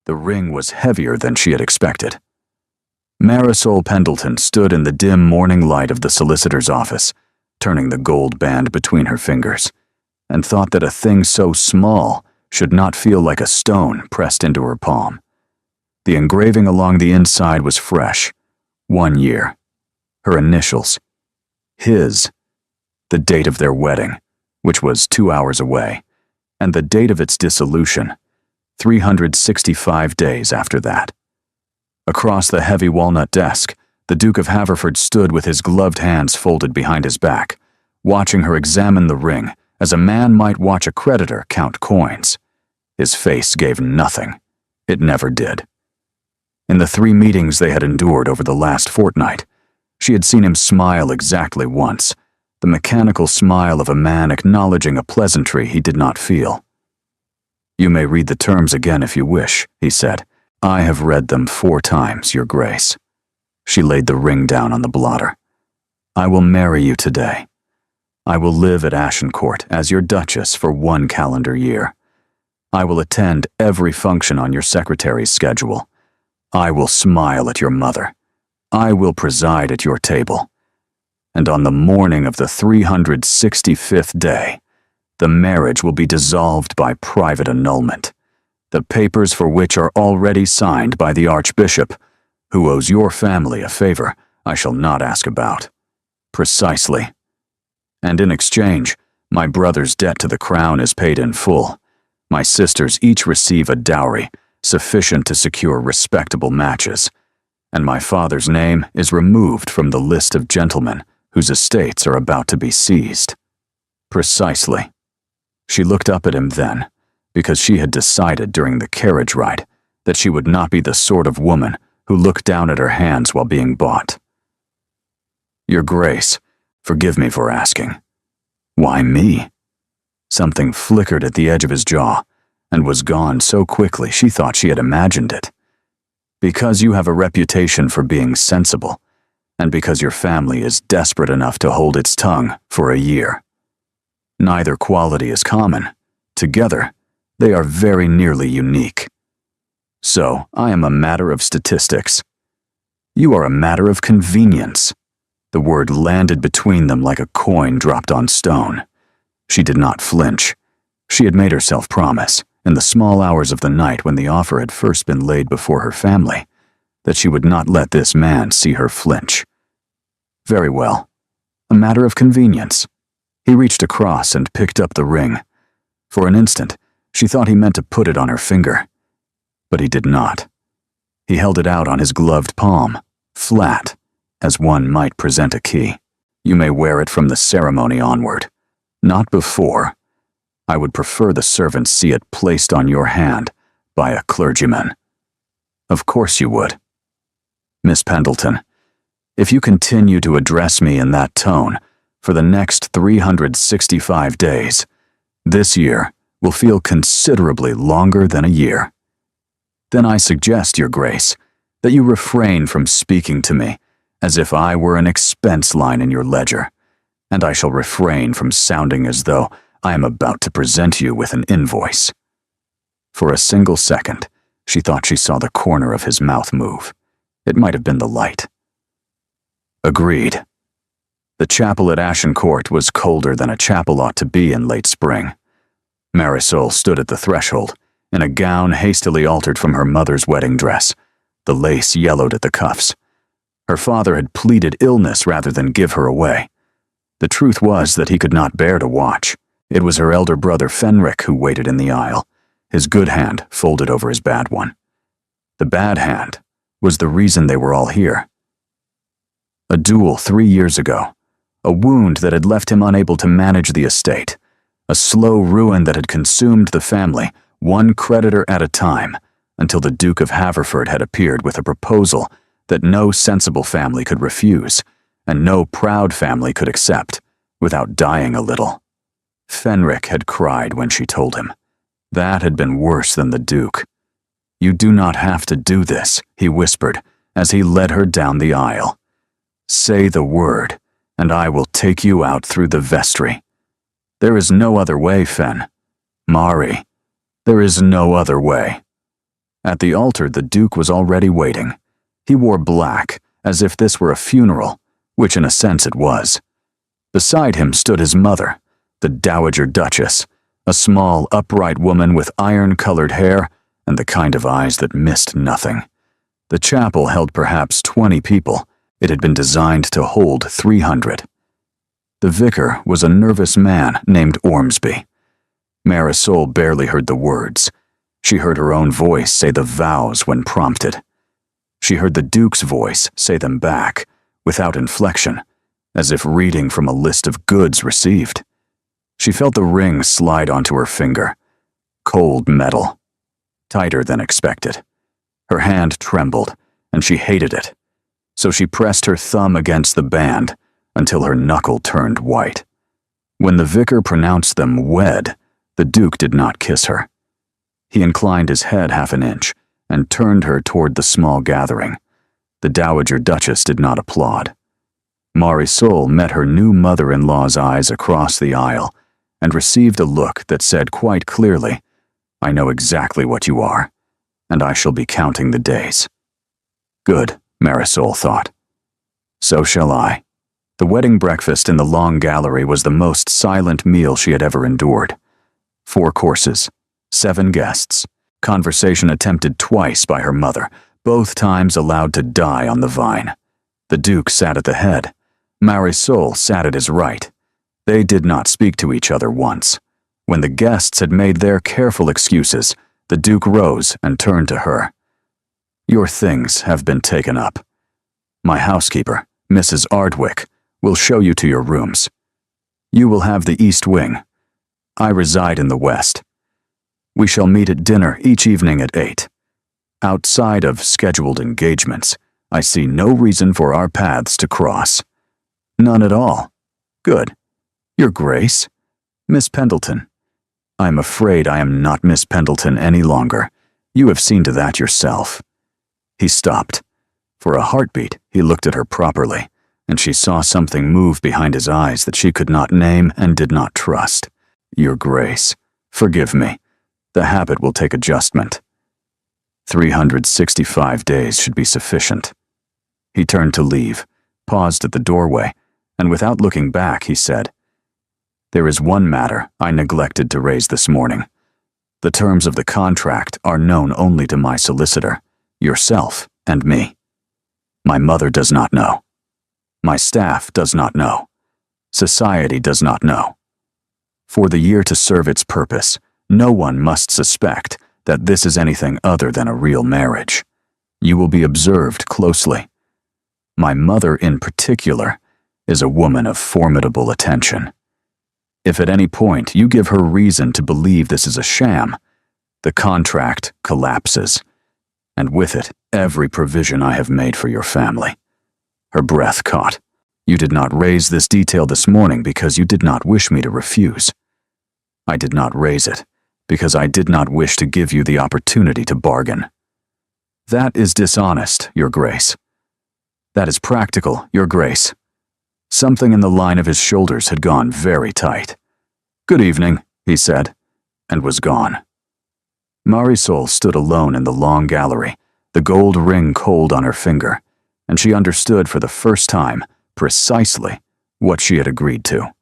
The ring was heavier than she had expected. Marisol Pendleton stood in the dim morning light of the solicitor's office, turning the gold band between her fingers, and thought that a thing so small should not feel like a stone pressed into her palm. The engraving along the inside was fresh. 1 year. Her initials. His. The date of their wedding, which was 2 hours away, and the date of its dissolution, 365 days after that. Across the heavy walnut desk, the Duke of Haverford stood with his gloved hands folded behind his back, watching her examine the ring as a man might watch a creditor count coins. His face gave nothing. It never did. In the 3 meetings they had endured over the last fortnight, she had seen him smile exactly once, the mechanical smile of a man acknowledging a pleasantry he did not feel. "You may read the terms again if you wish," he said. "I have read them 4 times, Your Grace." She laid the ring down on the blotter. "I will marry you today. I will live at Agincourt as your Duchess for 1 calendar year. I will attend every function on your secretary's schedule. I will smile at your mother. I will preside at your table. And on the morning of the 365th day, the marriage will be dissolved by private annulment, the papers for which are already signed by the Archbishop, who owes your family a favor I shall not ask about. Precisely. And in exchange, my brother's debt to the crown is paid in full. My sisters each receive a dowry sufficient to secure respectable matches, and my father's name is removed from the list of gentlemen whose estates are about to be seized." Precisely. She looked up at him then, because she had decided during the carriage ride that she would not be the sort of woman who looked down at her hands while being bought. "Your Grace, forgive me for asking. Why me?" Something flickered at the edge of his jaw, and was gone so quickly she thought she had imagined it. "Because you have a reputation for being sensible, and because your family is desperate enough to hold its tongue for a year. Neither quality is common. Together, they are very nearly unique. So, I am a matter of statistics. You are a matter of convenience." The word landed between them like a coin dropped on stone. She did not flinch. She had made herself promise, in the small hours of the night when the offer had first been laid before her family, that she would not let this man see her flinch. Very well. A matter of convenience. He reached across and picked up the ring. For an instant, she thought he meant to put it on her finger. But he did not. He held it out on his gloved palm, flat, as one might present a key. "You may wear it from the ceremony onward. Not before. I would prefer the servants see it placed on your hand by a clergyman." "Of course you would." "Miss Pendleton, if you continue to address me in that tone for the next 365 days, this year will feel considerably longer than a year. Then I suggest, Your Grace, that you refrain from speaking to me as if I were an expense line in your ledger, and I shall refrain from sounding as though I am about to present you with an invoice." For a single second, she thought she saw the corner of his mouth move. It might have been the light. Agreed. The chapel at Agincourt was colder than a chapel ought to be in late spring. Marisol stood at the threshold, in a gown hastily altered from her mother's wedding dress. The lace yellowed at the cuffs. Her father had pleaded illness rather than give her away. The truth was that he could not bear to watch. It was her elder brother Fenric who waited in the aisle, his good hand folded over his bad one. The bad hand was the reason they were all here. A duel 3 years ago, a wound that had left him unable to manage the estate, a slow ruin that had consumed the family, one creditor at a time, until the Duke of Haverford had appeared with a proposal that no sensible family could refuse, and no proud family could accept, without dying a little. Fenric had cried when she told him. That had been worse than the Duke. "You do not have to do this," he whispered, as he led her down the aisle. "Say the word, and I will take you out through the vestry. There is no other way, Fen. Mari, there is no other way." At the altar, the Duke was already waiting. He wore black, as if this were a funeral, which in a sense it was. Beside him stood his mother, the Dowager Duchess, a small, upright woman with iron-colored hair and the kind of eyes that missed nothing. The chapel held perhaps 20 people. It had been designed to hold 300. The vicar was a nervous man named Ormsby. Marisol barely heard the words. She heard her own voice say the vows when prompted. She heard the Duke's voice say them back, without inflection, as if reading from a list of goods received. She felt the ring slide onto her finger. Cold metal. Tighter than expected. Her hand trembled, and she hated it. So she pressed her thumb against the band until her knuckle turned white. When the vicar pronounced them wed, the Duke did not kiss her. He inclined his head half an inch and turned her toward the small gathering. The Dowager Duchess did not applaud. Marisol met her new mother-in-law's eyes across the aisle and received a look that said quite clearly, "I know exactly what you are, and I shall be counting the days." Good, Marisol thought. So shall I. The wedding breakfast in the long gallery was the most silent meal she had ever endured. 4 courses, 7 guests, conversation attempted twice by her mother, both times allowed to die on the vine. The Duke sat at the head. Marisol sat at his right. They did not speak to each other once. When the guests had made their careful excuses, the Duke rose and turned to her. "Your things have been taken up. My housekeeper, Mrs. Ardwick, will show you to your rooms. You will have the east wing. I reside in the west. We shall meet at dinner each evening at 8. Outside of scheduled engagements, I see no reason for our paths to cross." "None at all." "Good. Your Grace, Miss Pendleton." "I am afraid I am not Miss Pendleton any longer. You have seen to that yourself." He stopped. For a heartbeat, he looked at her properly, and she saw something move behind his eyes that she could not name and did not trust. "Your Grace, forgive me. The habit will take adjustment. 365 days should be sufficient." He turned to leave, paused at the doorway, and without looking back, he said, "There is one matter I neglected to raise this morning. The terms of the contract are known only to my solicitor, yourself, and me. My mother does not know. My staff does not know. Society does not know. For the year to serve its purpose, no one must suspect that this is anything other than a real marriage. You will be observed closely. My mother, in particular, is a woman of formidable attention. If at any point you give her reason to believe this is a sham, the contract collapses, and with it, every provision I have made for your family." Her breath caught. "You did not raise this detail this morning because you did not wish me to refuse. I did not raise it because I did not wish to give you the opportunity to bargain. That is dishonest, Your Grace. That is practical, Your Grace." Something in the line of his shoulders had gone very tight. "Good evening," he said, and was gone. Marisol stood alone in the long gallery, the gold ring cold on her finger, and she understood for the first time precisely what she had agreed to.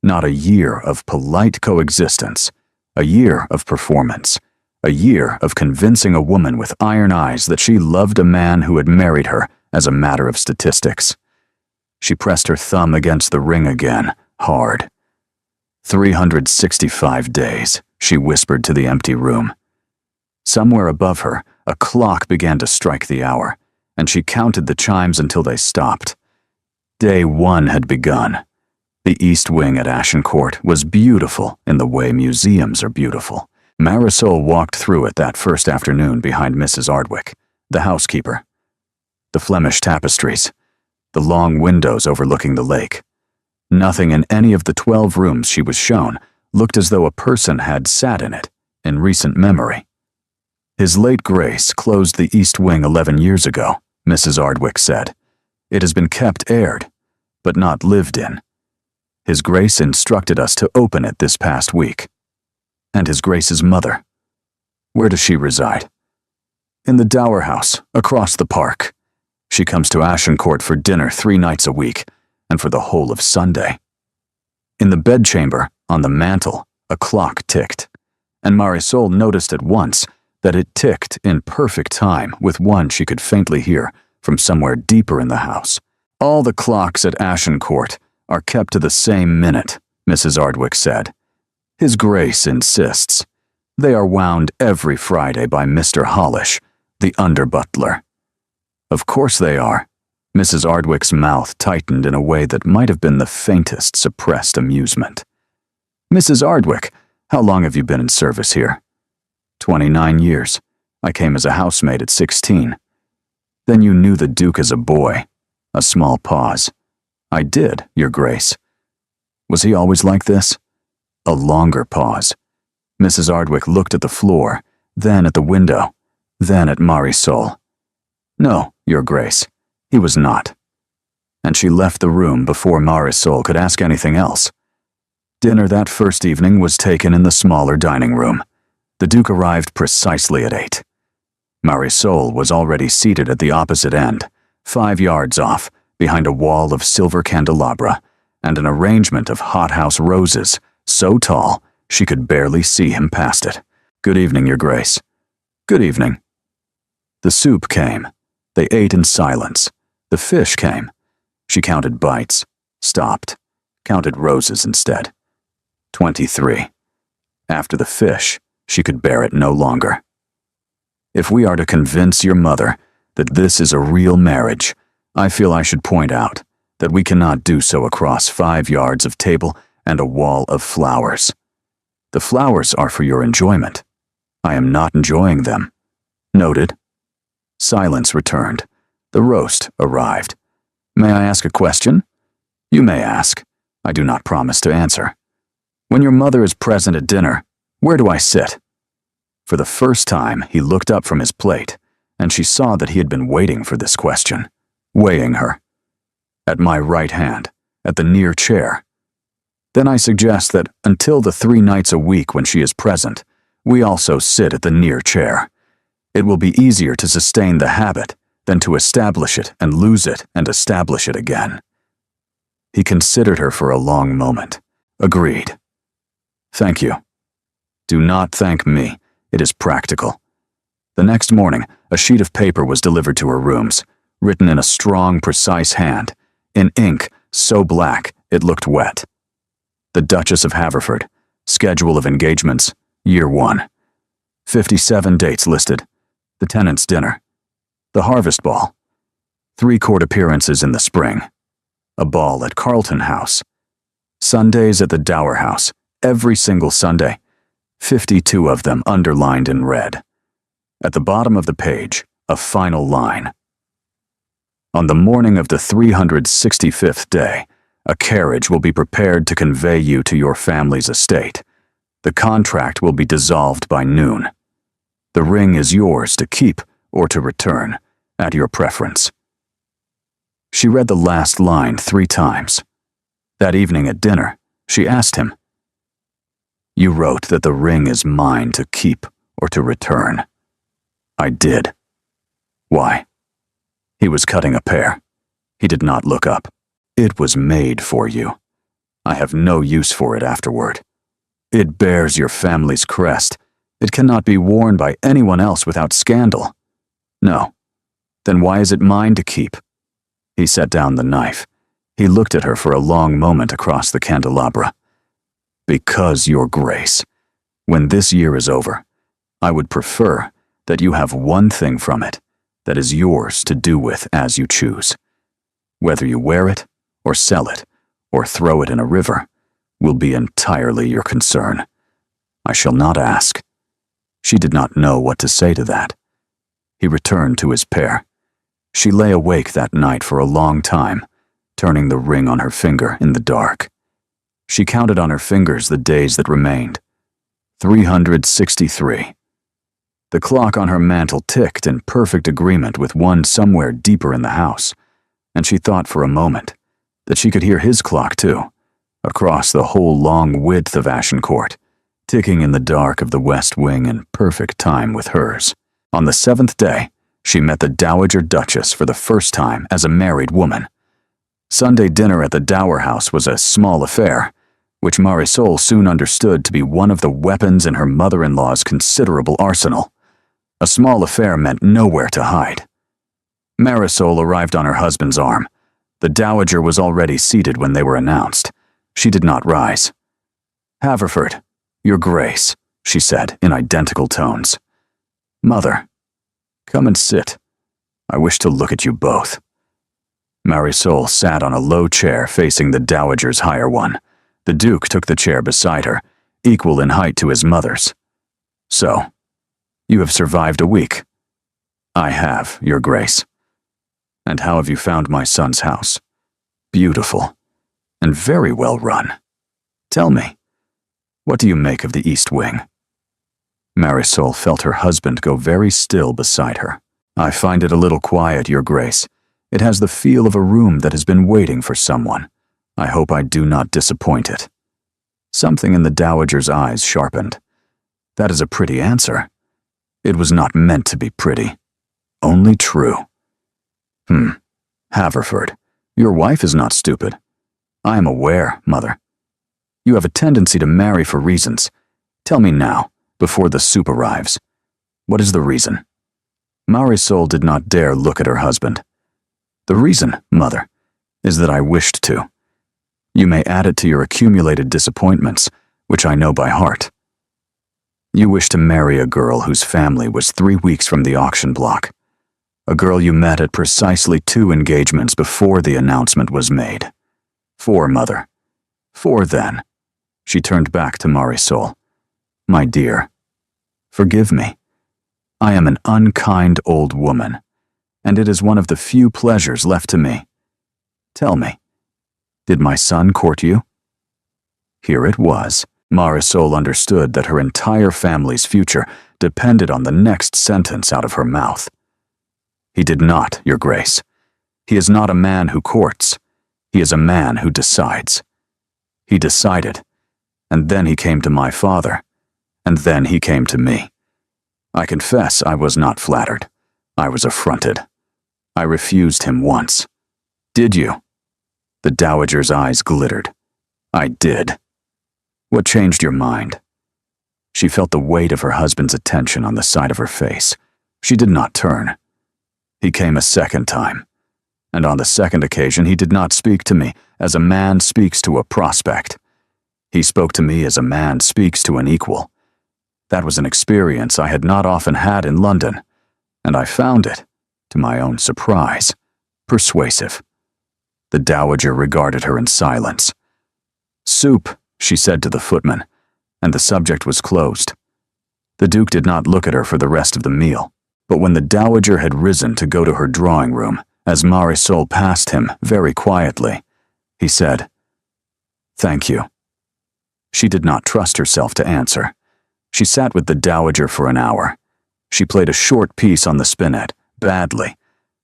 Not a year of polite coexistence, a year of performance, a year of convincing a woman with iron eyes that she loved a man who had married her as a matter of statistics. She pressed her thumb against the ring again, hard. 365 days, she whispered to the empty room. Somewhere above her, a clock began to strike the hour, and she counted the chimes until they stopped. Day 1 had begun. The East Wing at Agincourt was beautiful in the way museums are beautiful. Marisol walked through it that first afternoon behind Mrs. Ardwick, the housekeeper. The Flemish tapestries, the long windows overlooking the lake. Nothing in any of the 12 rooms she was shown looked as though a person had sat in it in recent memory. His late Grace closed the East Wing 11 years ago, Mrs. Ardwick said. It has been kept aired, but not lived in. His Grace instructed us to open it this past week. And His Grace's mother. Where does she reside? In the Dower House, across the park. She comes to Ashencourt for dinner 3 nights a week, and for the whole of Sunday. In the bedchamber, on the mantel, a clock ticked, and Marisol noticed at once that it ticked in perfect time with one she could faintly hear from somewhere deeper in the house. All the clocks at Ashencourt are kept to the same minute, Mrs. Ardwick said. His Grace insists. They are wound every Friday by Mr. Hollish, the under-butler. Of course they are. Mrs. Ardwick's mouth tightened in a way that might have been the faintest suppressed amusement. Mrs. Ardwick, how long have you been in service here? 29 years. I came as a housemaid at 16. Then you knew the Duke as a boy. A small pause. I did, Your Grace. Was he always like this? A longer pause. Mrs. Ardwick looked at the floor, then at the window, then at Marisol. No, Your Grace, he was not. And she left the room before Marisol could ask anything else. Dinner that first evening was taken in the smaller dining room. The Duke arrived precisely at 8. Marisol was already seated at the opposite end, 5 yards off, behind a wall of silver candelabra and an arrangement of hothouse roses, so tall she could barely see him past it. Good evening, Your Grace. Good evening. The soup came. They ate in silence. The fish came. She counted bites, stopped, counted roses instead. 23. After the fish, she could bear it no longer. If we are to convince your mother that this is a real marriage, I feel I should point out that we cannot do so across 5 yards of table and a wall of flowers. The flowers are for your enjoyment. I am not enjoying them. Noted. Silence returned. The roast arrived. May I ask a question? You may ask. I do not promise to answer. When your mother is present at dinner, where do I sit? For the first time, he looked up from his plate, and she saw that he had been waiting for this question, weighing her. At my right hand, at the near chair. Then I suggest that until the 3 nights a week when she is present, we also sit at the near chair. It will be easier to sustain the habit than to establish it and lose it and establish it again. He considered her for a long moment. Agreed. Thank you. Do not thank me. It is practical. The next morning, a sheet of paper was delivered to her rooms, written in a strong, precise hand, in ink so black it looked wet. The Duchess of Haverford, schedule of engagements, year 1. 57 dates listed. The tenants' dinner. The harvest ball. 3 court appearances in the spring. A ball at Carlton House. Sundays at the Dower House, every single Sunday. 52 of them underlined in red. At the bottom of the page, a final line. On the morning of the 365th day, a carriage will be prepared to convey you to your family's estate. The contract will be dissolved by noon. The ring is yours to keep or to return, at your preference. She read the last line 3 times. That evening at dinner, she asked him, You wrote that the ring is mine to keep or to return. I did. Why? He was cutting a pear. He did not look up. It was made for you. I have no use for it afterward. It bears your family's crest. It cannot be worn by anyone else without scandal. No. Then why is it mine to keep? He set down the knife. He looked at her for a long moment across the candelabra. Because, Your Grace, when this year is over, I would prefer that you have one thing from it that is yours to do with as you choose. Whether you wear it, or sell it, or throw it in a river, will be entirely your concern. I shall not ask. She did not know what to say to that. He returned to his pear. She lay awake that night for a long time, turning the ring on her finger in the dark. She counted on her fingers the days that remained. 363. The clock on her mantel ticked in perfect agreement with one somewhere deeper in the house, and she thought for a moment that she could hear his clock too, across the whole long width of Ashencourt, ticking in the dark of the west wing in perfect time with hers. On the 7th day, she met the Dowager Duchess for the first time as a married woman. Sunday dinner at the Dower House was a small affair, which Marisol soon understood to be one of the weapons in her mother-in-law's considerable arsenal. A small affair meant nowhere to hide. Marisol arrived on her husband's arm. The Dowager was already seated when they were announced. She did not rise. "Haverford, Your Grace," she said in identical tones. "Mother, come and sit. I wish to look at you both." Marisol sat on a low chair facing the Dowager's higher one. The Duke took the chair beside her, equal in height to his mother's. "So, you have survived a week." "I have, Your Grace." "And how have you found my son's house?" "Beautiful, and very well run. Tell me, what do you make of the East Wing?" Marisol felt her husband go very still beside her. "I find it a little quiet, Your Grace. It has the feel of a room that has been waiting for someone. I hope I do not disappoint it." Something in the Dowager's eyes sharpened. "That is a pretty answer." It was not meant to be pretty, only true. Haverford, your wife is not stupid. I am aware, Mother. You have a tendency to marry for reasons. Tell me now, before the soup arrives. What is the reason?" Marisol did not dare look at her husband. "The reason, Mother, is that I wished to. You may add it to your accumulated disappointments, which I know by heart. You wish to marry a girl whose family was 3 weeks from the auction block. A girl you met at precisely 2 engagements before the announcement was made. 4, Mother. 4 then." She turned back to Marisol. "My dear, forgive me. I am an unkind old woman, and it is one of the few pleasures left to me. Tell me, did my son court you?" Here it was. Marisol understood that her entire family's future depended on the next sentence out of her mouth. "He did not, Your Grace. He is not a man who courts. He is a man who decides. He decided, and then he came to my father, and then he came to me. I confess I was not flattered. I was affronted. I refused him once." "Did you?" The Dowager's eyes glittered. "I did." "What changed your mind?" She felt the weight of her husband's attention on the side of her face. She did not turn. "He came a second time, and on the second occasion he did not speak to me as a man speaks to a prospect. He spoke to me as a man speaks to an equal. That was an experience I had not often had in London, and I found it, to my own surprise, persuasive." The Dowager regarded her in silence. "Soup," she said to the footman, and the subject was closed. The Duke did not look at her for the rest of the meal, but when the Dowager had risen to go to her drawing room, as Marisol passed him very quietly, he said, "Thank you." She did not trust herself to answer. She sat with the Dowager for an hour. She played a short piece on the spinet, badly,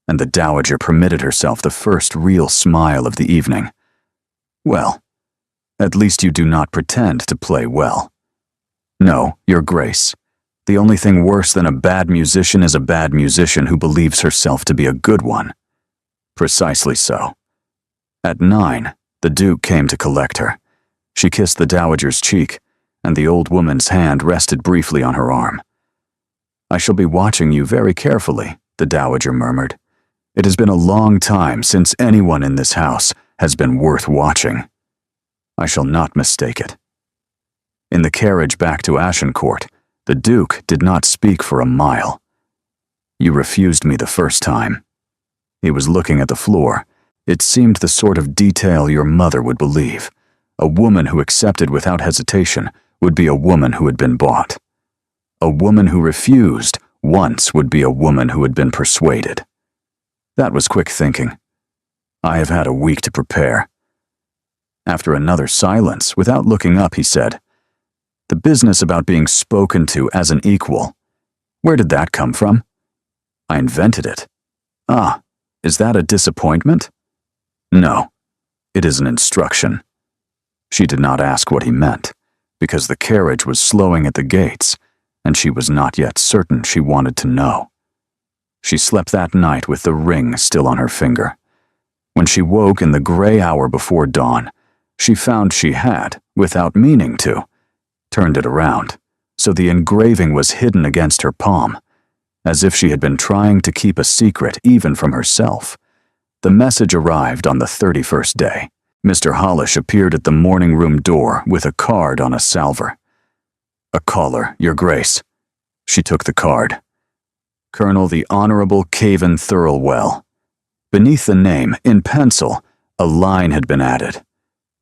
and the Dowager permitted herself the first real smile of the evening. "Well, at least you do not pretend to play well." "No, Your Grace. The only thing worse than a bad musician is a bad musician who believes herself to be a good one." "Precisely so." At 9, the Duke came to collect her. She kissed the Dowager's cheek, and the old woman's hand rested briefly on her arm. "I shall be watching you very carefully," the Dowager murmured. "It has been a long time since anyone in this house has been worth watching. I shall not mistake it." In the carriage back to Agincourt, the Duke did not speak for a mile. "You refused me the first time." He was looking at the floor. It seemed the sort of detail your mother would believe. A woman who accepted without hesitation would be a woman who had been bought. A woman who refused once would be a woman who had been persuaded. That was quick thinking. "I have had a week to prepare." After another silence, without looking up, he said, "The business about being spoken to as an equal, where did that come from?" "I invented it." "Ah, is that a disappointment?" "No, it is an instruction." She did not ask what he meant, because the carriage was slowing at the gates, and she was not yet certain she wanted to know. She slept that night with the ring still on her finger. When she woke in the gray hour before dawn, she found she had, without meaning to, turned it around, so the engraving was hidden against her palm, as if she had been trying to keep a secret even from herself. The message arrived on the 31st day. Mr. Hollish appeared at the morning room door with a card on a salver. "A caller, Your Grace." She took the card. Colonel the Honorable Cavan Thirlwell. Beneath the name, in pencil, a line had been added.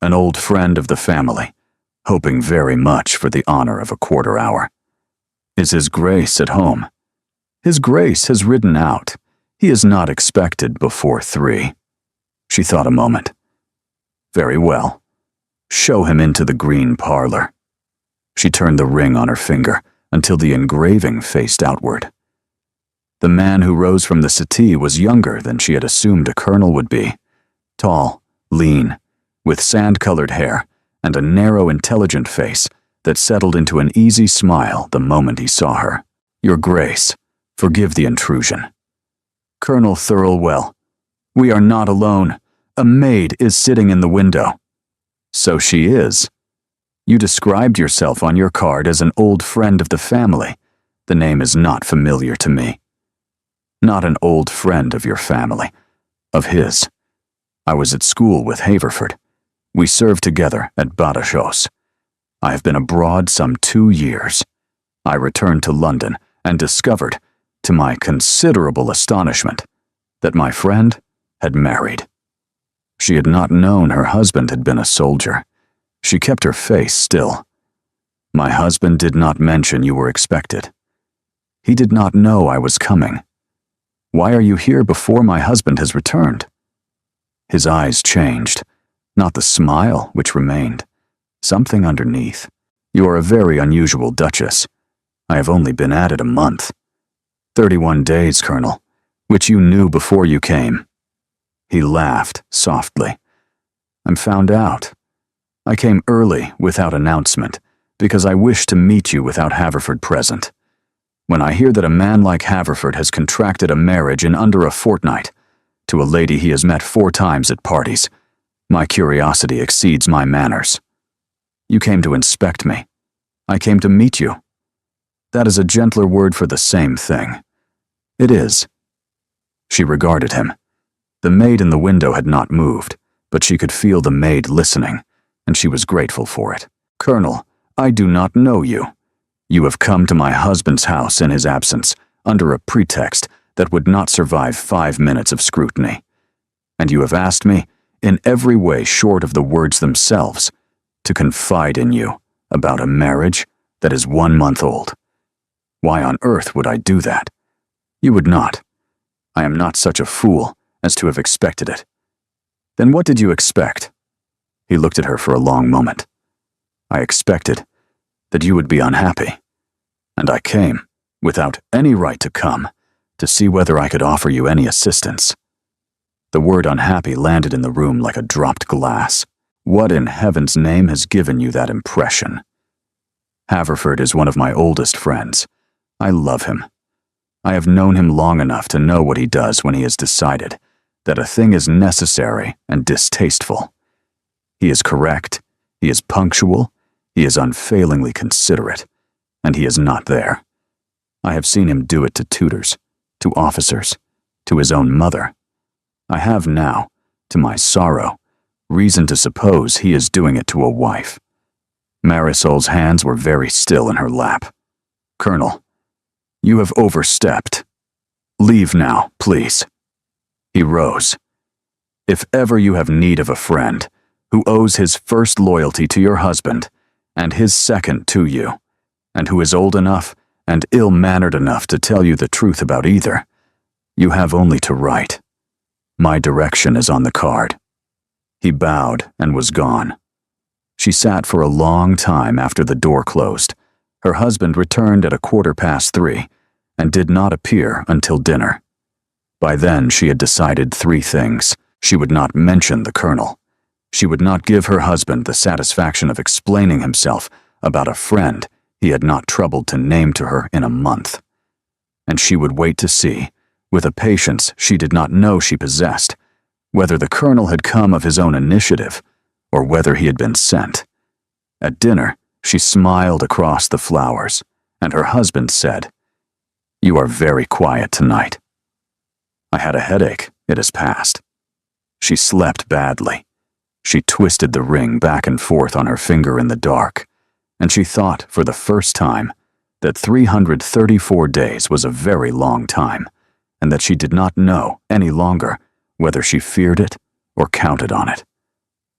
An old friend of the family, hoping very much for the honor of a quarter hour. Is His Grace at home? His Grace has ridden out. He is not expected before 3. She thought a moment. Very well. Show him into the green parlor. She turned the ring on her finger until the engraving faced outward. The man who rose from the settee was younger than she had assumed a colonel would be. Tall, lean, with sand-colored hair and a narrow, intelligent face that settled into an easy smile the moment he saw her. "Your Grace, forgive the intrusion." "Colonel Thirlwell, we are not alone. A maid is sitting in the window." "So she is. You described yourself on your card as an old friend of the family. The name is not familiar to me." "Not an old friend of your family. Of his. I was at school with Haverford. We served together at Badajoz. I have been abroad some 2 years. I returned to London and discovered, to my considerable astonishment, that my friend had married. She had not known her husband had been a soldier. She kept her face still. "My husband did not mention you were expected. He did not know I was coming. Why are you here before my husband has returned?" His eyes changed, not the smile which remained. Something underneath. "You are a very unusual Duchess. I have only been at it a month. 31 days, Colonel, which you knew before you came." He laughed softly. "I'm found out. I came early without announcement because I wished to meet you without Haverford present. When I hear that a man like Haverford has contracted a marriage in under a fortnight to a lady he has met 4 times at parties, my curiosity exceeds my manners. You came to inspect me. I came to meet you. That is a gentler word for the same thing." "It is." She regarded him. The maid in the window had not moved, but she could feel the maid listening, and she was grateful for it. "Colonel, I do not know you. You have come to my husband's house in his absence, under a pretext that would not survive 5 minutes of scrutiny. And you have asked me, in every way short of the words themselves, to confide in you about a marriage that is 1 month old. Why on earth would I do that? You would not. I am not such a fool as to have expected it." "Then what did you expect?" He looked at her for a long moment. "I expected that you would be unhappy. And I came, without any right to come, to see whether I could offer you any assistance." The word unhappy landed in the room like a dropped glass. "What in heaven's name has given you that impression?" "Haverford is one of my oldest friends. I love him. I have known him long enough to know what he does when he has decided that a thing is necessary and distasteful. He is correct, he is punctual, he is unfailingly considerate, and he is not there. I have seen him do it to tutors, to officers, to his own mother. I have now, to my sorrow, reason to suppose he is doing it to a wife." Marisol's hands were very still in her lap. "Colonel, you have overstepped. Leave now, please." He rose. "If ever you have need of a friend who owes his first loyalty to your husband and his second to you, and who is old enough and ill-mannered enough to tell you the truth about either, you have only to write. My direction is on the card." He bowed and was gone. She sat for a long time after the door closed. Her husband returned at 3:15 and did not appear until dinner. By then she had decided 3 things. She would not mention the colonel. She would not give her husband the satisfaction of explaining himself about a friend he had not troubled to name to her in a month. And she would wait to see, with a patience she did not know she possessed, whether the colonel had come of his own initiative, or whether he had been sent. At dinner, she smiled across the flowers, and her husband said, "You are very quiet tonight." "I had a headache. It has passed." She slept badly. She twisted the ring back and forth on her finger in the dark, and she thought, for the first time, that 334 days was a very long time, and that she did not know any longer whether she feared it or counted on it.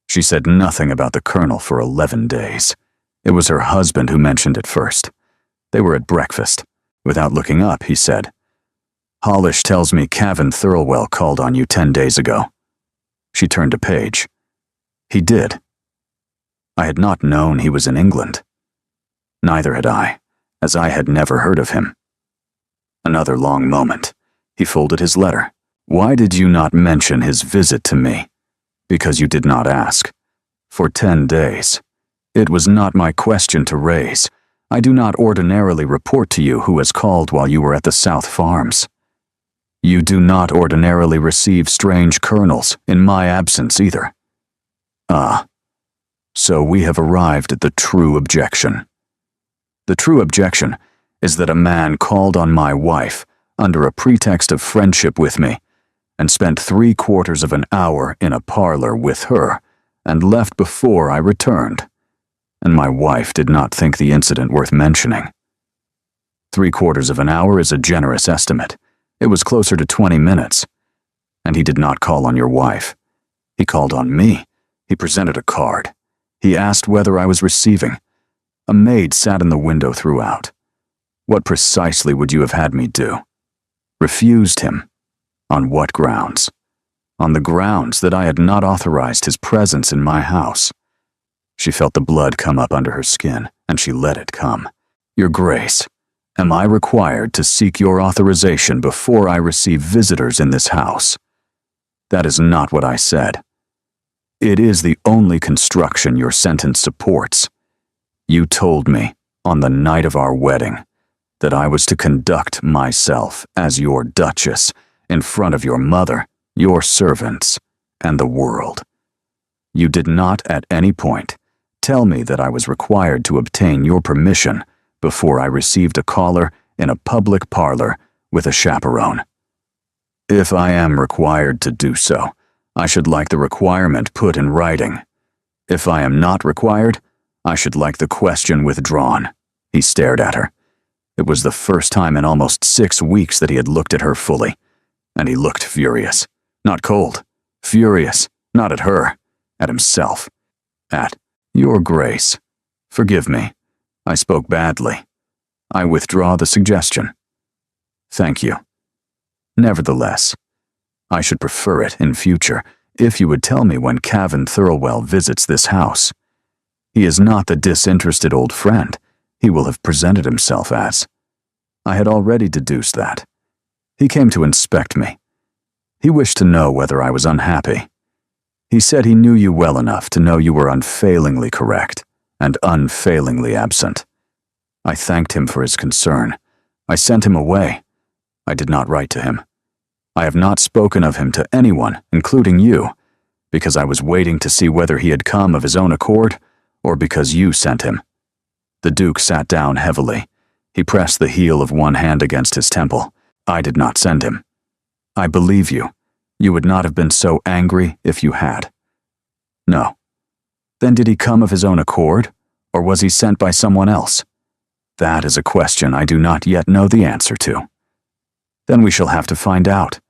She said nothing about the colonel for 11 days. It was her husband who mentioned it first. They were at breakfast. Without looking up, he said, "Hollish tells me Cavan Thirlwell called on you 10 days ago." She turned a page. He did. I had not known he was in England. Neither had I, as I had never heard of him. Another long moment. He folded his letter. "Why did you not mention his visit to me?" "Because you did not ask. For 10 days. It was not my question to raise. I do not ordinarily report to you who has called while you were at the South Farms. You do not ordinarily receive strange colonels in my absence either." "Ah. So we have arrived at the true objection. The true objection is that a man called on my wife under a pretext of friendship with me and spent 3/4 of an hour in a parlor with her and left before I returned, and my wife did not think the incident worth mentioning. 3/4 of an hour is a generous estimate. It was closer to 20 minutes. And he did not call on your wife. He called on me. He presented a card. He asked whether I was receiving. A maid sat in the window throughout. What precisely would you have had me do? Refused him. On what grounds? On the grounds that I had not authorized his presence in my house." She felt the blood come up under her skin, and she let it come. "Your Grace, am I required to seek your authorization before I receive visitors in this house?" "That is not what I said. It is the only construction your sentence supports. You told me, on the night of our wedding, that I was to conduct myself as your Duchess in front of your mother, your servants, and the world. You did not at any point tell me that I was required to obtain your permission before I received a caller in a public parlor with a chaperone. If I am required to do so, I should like the requirement put in writing. If I am not required, I should like the question withdrawn." He stared at her. It was the first time in almost 6 weeks that he had looked at her fully, and he looked furious. Not cold. Furious. Not at her. At himself. At "Your Grace. Forgive me. I spoke badly. I withdraw the suggestion." "Thank you. Nevertheless, I should prefer it in future if you would tell me when Cavan Thirlwell visits this house. He is not the disinterested old friend he will have presented himself as. I had already deduced that. He came to inspect me. He wished to know whether I was unhappy. He said he knew you well enough to know you were unfailingly correct and unfailingly absent. I thanked him for his concern. I sent him away. I did not write to him. I have not spoken of him to anyone, including you, because I was waiting to see whether he had come of his own accord or because you sent him." The Duke sat down heavily. He pressed the heel of one hand against his temple. "I did not send him." "I believe you. You would not have been so angry if you had." "No." "Then did he come of his own accord, or was he sent by someone else?" "That is a question I do not yet know the answer to." "Then we shall have to find out.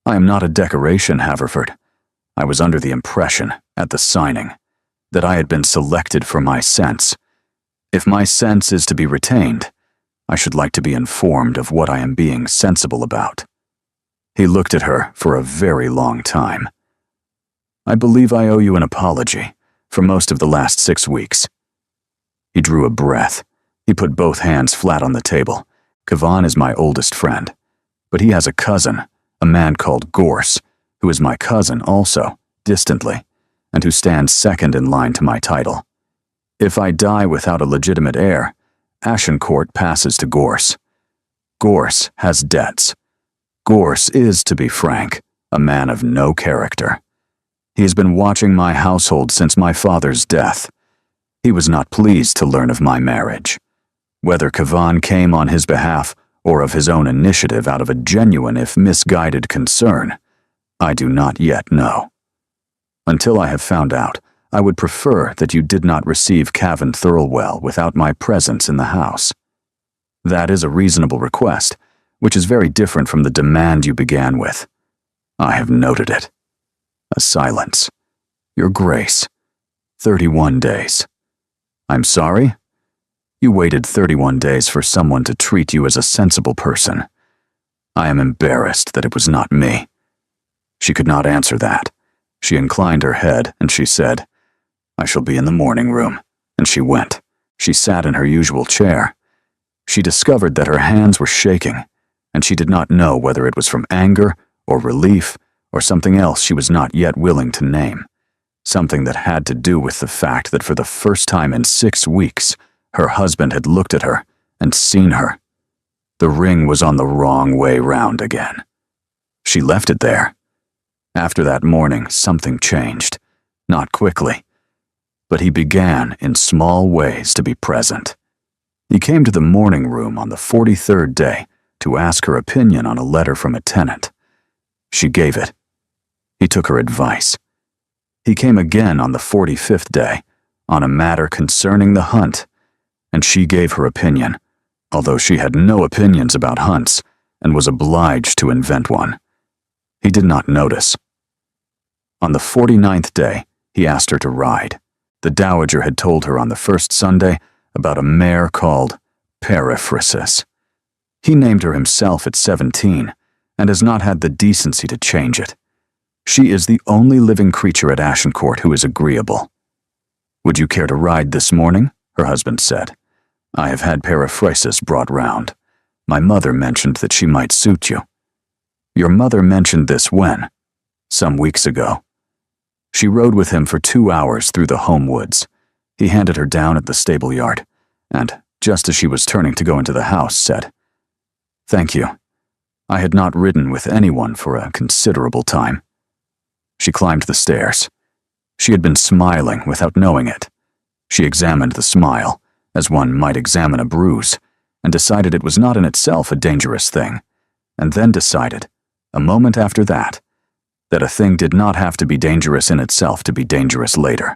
I am not a decoration, Haverford. I was under the impression, at the signing, that I had been selected for my sense. If my sense is to be retained, I should like to be informed of what I am being sensible about." He looked at her for a very long time. "I believe I owe you an apology for most of the last 6 weeks." He drew a breath. He put both hands flat on the table. "Cavan is my oldest friend, but he has a cousin, a man called Gorse, who is my cousin also, distantly, and who stands second in line to my title. If I die without a legitimate heir, Ashencourt passes to Gorse. Gorse has debts. Gorse is, to be frank, a man of no character. He has been watching my household since my father's death. He was not pleased to learn of my marriage. Whether Kavan came on his behalf or of his own initiative out of a genuine if misguided concern, I do not yet know. Until I have found out, I would prefer that you did not receive Cavan Thirlwell without my presence in the house. That is a reasonable request, which is very different from the demand you began with. I have noted it. A silence. Your Grace. 31 days. I'm sorry? You waited 31 days for someone to treat you as a sensible person. I am embarrassed that it was not me. She could not answer that. She inclined her head, and she said, I shall be in the morning room. And she went. She sat in her usual chair. She discovered that her hands were shaking, and she did not know whether it was from anger or relief or something else she was not yet willing to name. Something that had to do with the fact that for the first time in 6 weeks, her husband had looked at her and seen her. The ring was on the wrong way round again. She left it there. After that morning, something changed. Not quickly. But he began, in small ways, to be present. He came to the morning room on the 43rd day to ask her opinion on a letter from a tenant. She gave it. He took her advice. He came again on the 45th day, on a matter concerning the hunt, and she gave her opinion, although she had no opinions about hunts and was obliged to invent one. He did not notice. On the 49th day, he asked her to ride. The dowager had told her on the first Sunday about a mare called Periphrasis. He named her himself at 17 and has not had the decency to change it. She is the only living creature at Ashencourt who is agreeable. Would you care to ride this morning? Her husband said. I have had Periphrasis brought round. My mother mentioned that she might suit you. Your mother mentioned this when? Some weeks ago. She rode with him for 2 hours through the home woods. He handed her down at the stable yard, and, just as she was turning to go into the house, said, Thank you. I had not ridden with anyone for a considerable time. She climbed the stairs. She had been smiling without knowing it. She examined the smile, as one might examine a bruise, and decided it was not in itself a dangerous thing, and then decided, a moment after that a thing did not have to be dangerous in itself to be dangerous later.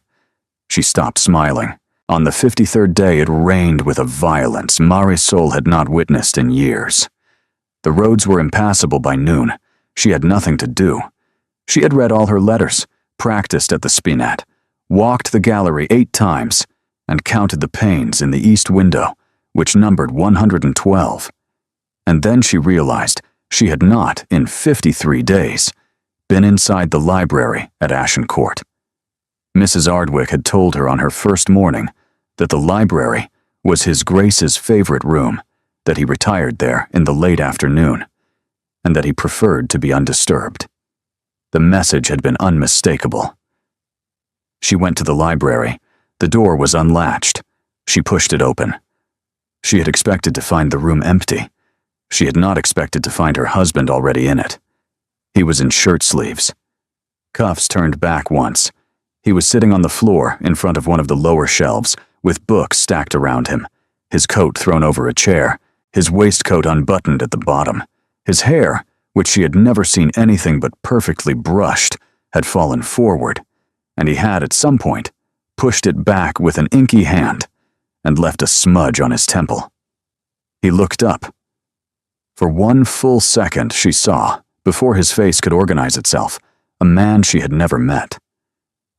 She stopped smiling. On the 53rd day it rained with a violence Marisol had not witnessed in years. The roads were impassable by noon. She had nothing to do. She had read all her letters, practiced at the spinet, walked the gallery 8 times, and counted the panes in the east window, which numbered 112. And then she realized she had not, in 53 days, been inside the library at Ashencourt. Mrs. Ardwick had told her on her first morning that the library was His Grace's favorite room, that he retired there in the late afternoon, and that he preferred to be undisturbed. The message had been unmistakable. She went to the library. The door was unlatched. She pushed it open. She had expected to find the room empty. She had not expected to find her husband already in it. He was in shirt sleeves. Cuffs turned back once. He was sitting on the floor in front of one of the lower shelves, with books stacked around him, his coat thrown over a chair, his waistcoat unbuttoned at the bottom. His hair, which she had never seen anything but perfectly brushed, had fallen forward, and he had, at some point, pushed it back with an inky hand and left a smudge on his temple. He looked up. For 1 full second she saw, before his face could organize itself, a man she had never met.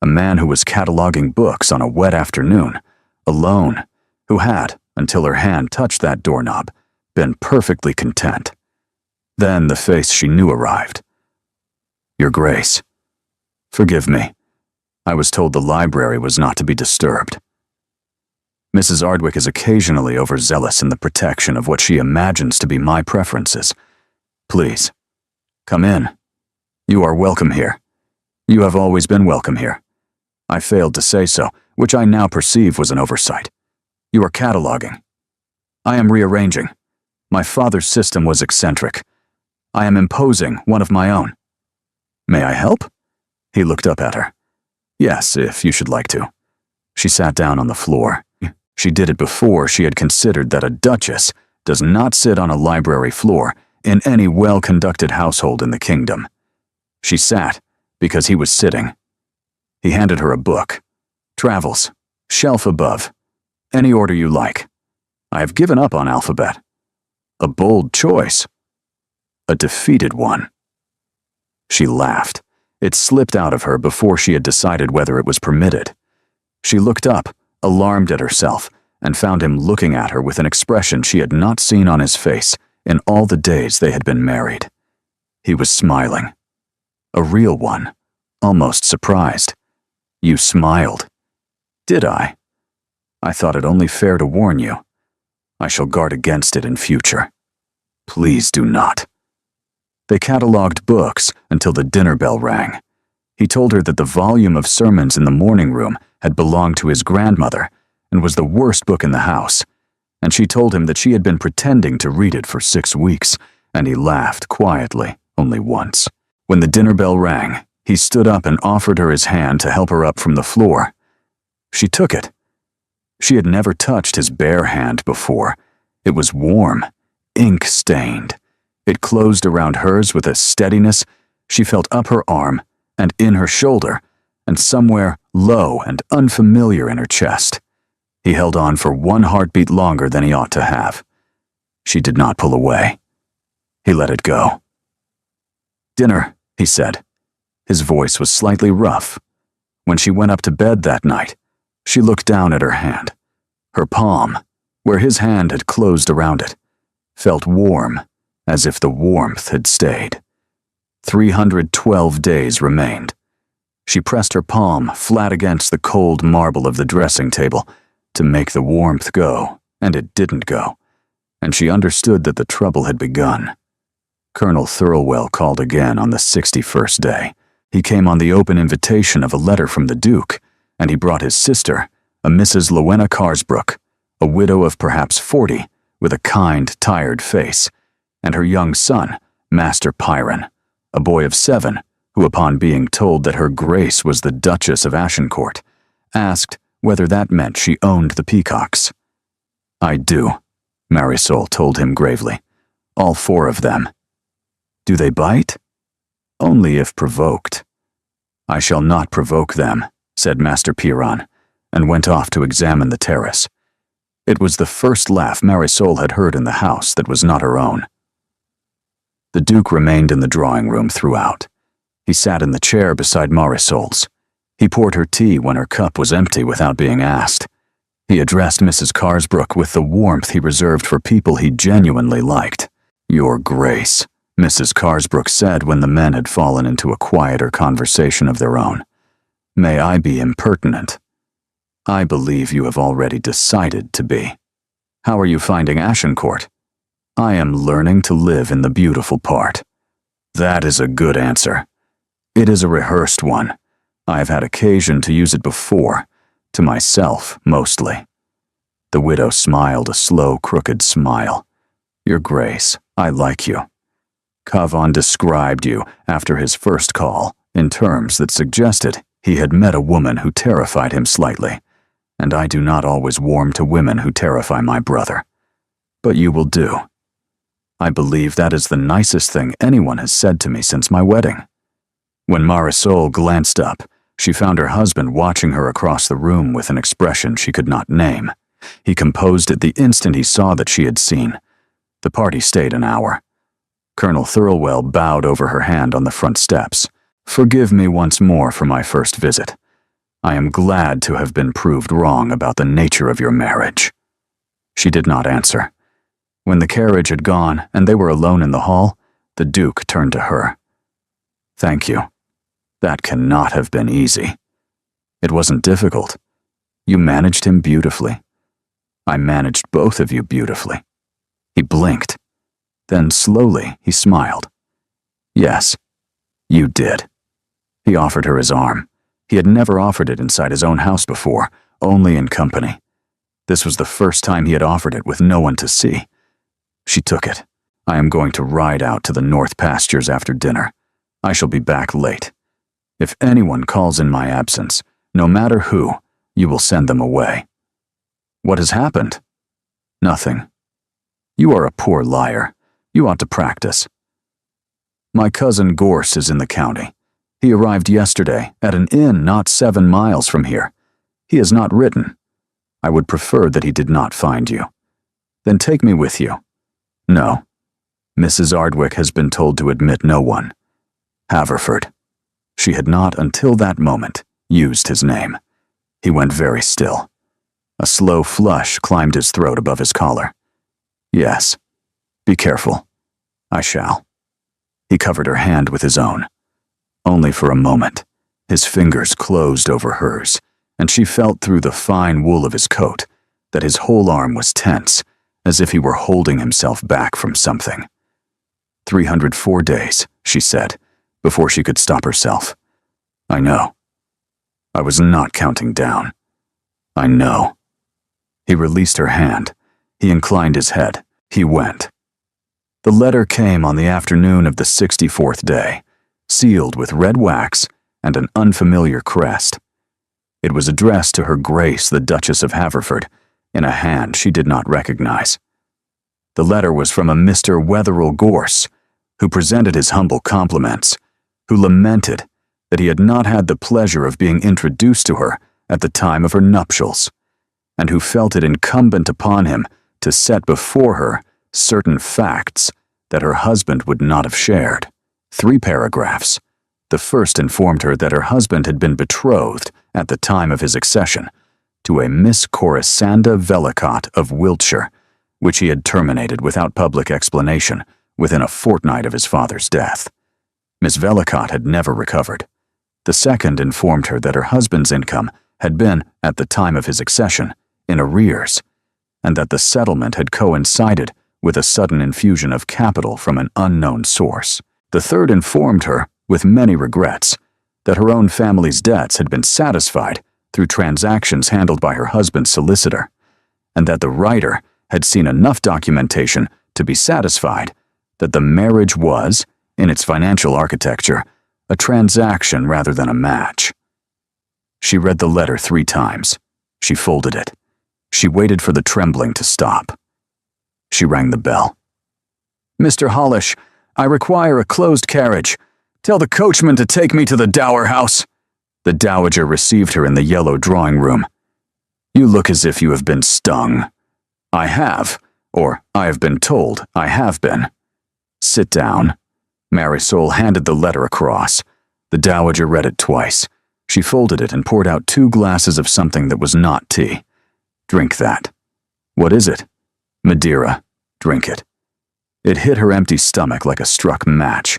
A man who was cataloging books on a wet afternoon, alone, who had, until her hand touched that doorknob, been perfectly content. Then the face she knew arrived. Your Grace, forgive me. I was told the library was not to be disturbed. Mrs. Ardwick is occasionally overzealous in the protection of what she imagines to be my preferences. Please, come in. You are welcome here. You have always been welcome here. I failed to say so, which I now perceive was an oversight. You are cataloging. I am rearranging. My father's system was eccentric. I am imposing one of my own. May I help? He looked up at her. Yes, if you should like to. She sat down on the floor. She did it before she had considered that a duchess does not sit on a library floor in any well-conducted household in the kingdom. She sat because he was sitting. He handed her a book. Travels. Shelf above. Any order you like. I have given up on alphabet. A bold choice. A defeated one. She laughed. It slipped out of her before she had decided whether it was permitted. She looked up, alarmed at herself, and found him looking at her with an expression she had not seen on his face in all the days they had been married. He was smiling. A real one, almost surprised. You smiled. Did I? I thought it only fair to warn you. I shall guard against it in future. Please do not. They catalogued books until the dinner bell rang. He told her that the volume of sermons in the morning room had belonged to his grandmother and was the worst book in the house, and she told him that she had been pretending to read it for 6 weeks, and he laughed quietly, only once. When the dinner bell rang, he stood up and offered her his hand to help her up from the floor. She took it. She had never touched his bare hand before. It was warm, ink-stained. It closed around hers with a steadiness. She felt up her arm and in her shoulder, and somewhere low and unfamiliar in her chest. He held on for 1 heartbeat longer than he ought to have. She did not pull away. He let it go. Dinner, he said. His voice was slightly rough. When she went up to bed that night, she looked down at her hand. Her palm, where his hand had closed around it, felt warm, as if the warmth had stayed. 312 days remained. She pressed her palm flat against the cold marble of the dressing table to make the warmth go, and it didn't go, and she understood that the trouble had begun. Colonel Thirlwell called again on the 61st day. He came on the open invitation of a letter from the Duke, and he brought his sister, a Mrs. Rowena Carsbrook, a widow of perhaps 40, with a kind, tired face, and her young son, Master Pyron, a boy of 7, who upon being told that her Grace was the Duchess of Agincourt, asked whether that meant she owned the peacocks. I do, Marisol told him gravely. All 4 of them. Do they bite? Only if provoked. I shall not provoke them, said Master Piron, and went off to examine the terrace. It was the first laugh Marisol had heard in the house that was not her own. The Duke remained in the drawing room throughout. He sat in the chair beside Marisol's. He poured her tea when her cup was empty without being asked. He addressed Mrs. Carsbrook with the warmth he reserved for people he genuinely liked. Your Grace, Mrs. Carsbrook said when the men had fallen into a quieter conversation of their own. May I be impertinent? I believe you have already decided to be. How are you finding Agincourt? I am learning to live in the beautiful part. That is a good answer. It is a rehearsed one. I have had occasion to use it before, to myself mostly. The widow smiled a slow, crooked smile. Your Grace, I like you. Cavan described you, after his first call, in terms that suggested he had met a woman who terrified him slightly, and I do not always warm to women who terrify my brother. But you will do. I believe that is the nicest thing anyone has said to me since my wedding. When Marisol glanced up, she found her husband watching her across the room with an expression she could not name. He composed it the instant he saw that she had seen. The party stayed an hour. Colonel Thirlwell bowed over her hand on the front steps. Forgive me once more for my first visit. I am glad to have been proved wrong about the nature of your marriage. She did not answer. When the carriage had gone and they were alone in the hall, the Duke turned to her. Thank you. That cannot have been easy. It wasn't difficult. You managed him beautifully. I managed both of you beautifully. He blinked. Then slowly he smiled. Yes, you did. He offered her his arm. He had never offered it inside his own house before, only in company. This was the first time he had offered it with no one to see. She took it. I am going to ride out to the north pastures after dinner. I shall be back late. If anyone calls in my absence, no matter who, you will send them away. What has happened? Nothing. You are a poor liar. You ought to practice. My cousin Gorse is in the county. He arrived yesterday at an inn not 7 miles from here. He has not written. I would prefer that he did not find you. Then take me with you. No. Mrs. Ardwick has been told to admit no one. Haverford. She had not, until that moment, used his name. He went very still. A slow flush climbed his throat above his collar. Yes. Be careful. I shall. He covered her hand with his own. Only for a moment. His fingers closed over hers, and she felt through the fine wool of his coat that his whole arm was tense, as if he were holding himself back from something. 304 days, she said, before she could stop herself. I know. I was not counting down. I know. He released her hand. He inclined his head. He went. The letter came on the afternoon of the 64th day, sealed with red wax and an unfamiliar crest. It was addressed to Her Grace the Duchess of Haverford, in a hand she did not recognize. The letter was from a Mr. Wetherell Gorse, who presented his humble compliments, who lamented that he had not had the pleasure of being introduced to her at the time of her nuptials, and who felt it incumbent upon him to set before her certain facts that her husband would not have shared. 3 paragraphs. The first informed her that her husband had been betrothed at the time of his accession to a Miss Corisanda Vellicott of Wiltshire, which he had terminated without public explanation within a fortnight of his father's death. Miss Vellicott had never recovered. The second informed her that her husband's income had been, at the time of his accession, in arrears, and that the settlement had coincided with a sudden infusion of capital from an unknown source. The third informed her, with many regrets, that her own family's debts had been satisfied through transactions handled by her husband's solicitor, and that the writer had seen enough documentation to be satisfied that the marriage was, in its financial architecture, a transaction rather than a match. She read the letter 3 times. She folded it. She waited for the trembling to stop. She rang the bell. Mr. Hollish, I require a closed carriage. Tell the coachman to take me to the Dower House. The dowager received her in the yellow drawing room. You look as if you have been stung. I have, or I have been told I have been. Sit down. Marisol handed the letter across. The dowager read it twice. She folded it and poured out 2 glasses of something that was not tea. Drink that. What is it? Madeira. Drink it. It hit her empty stomach like a struck match.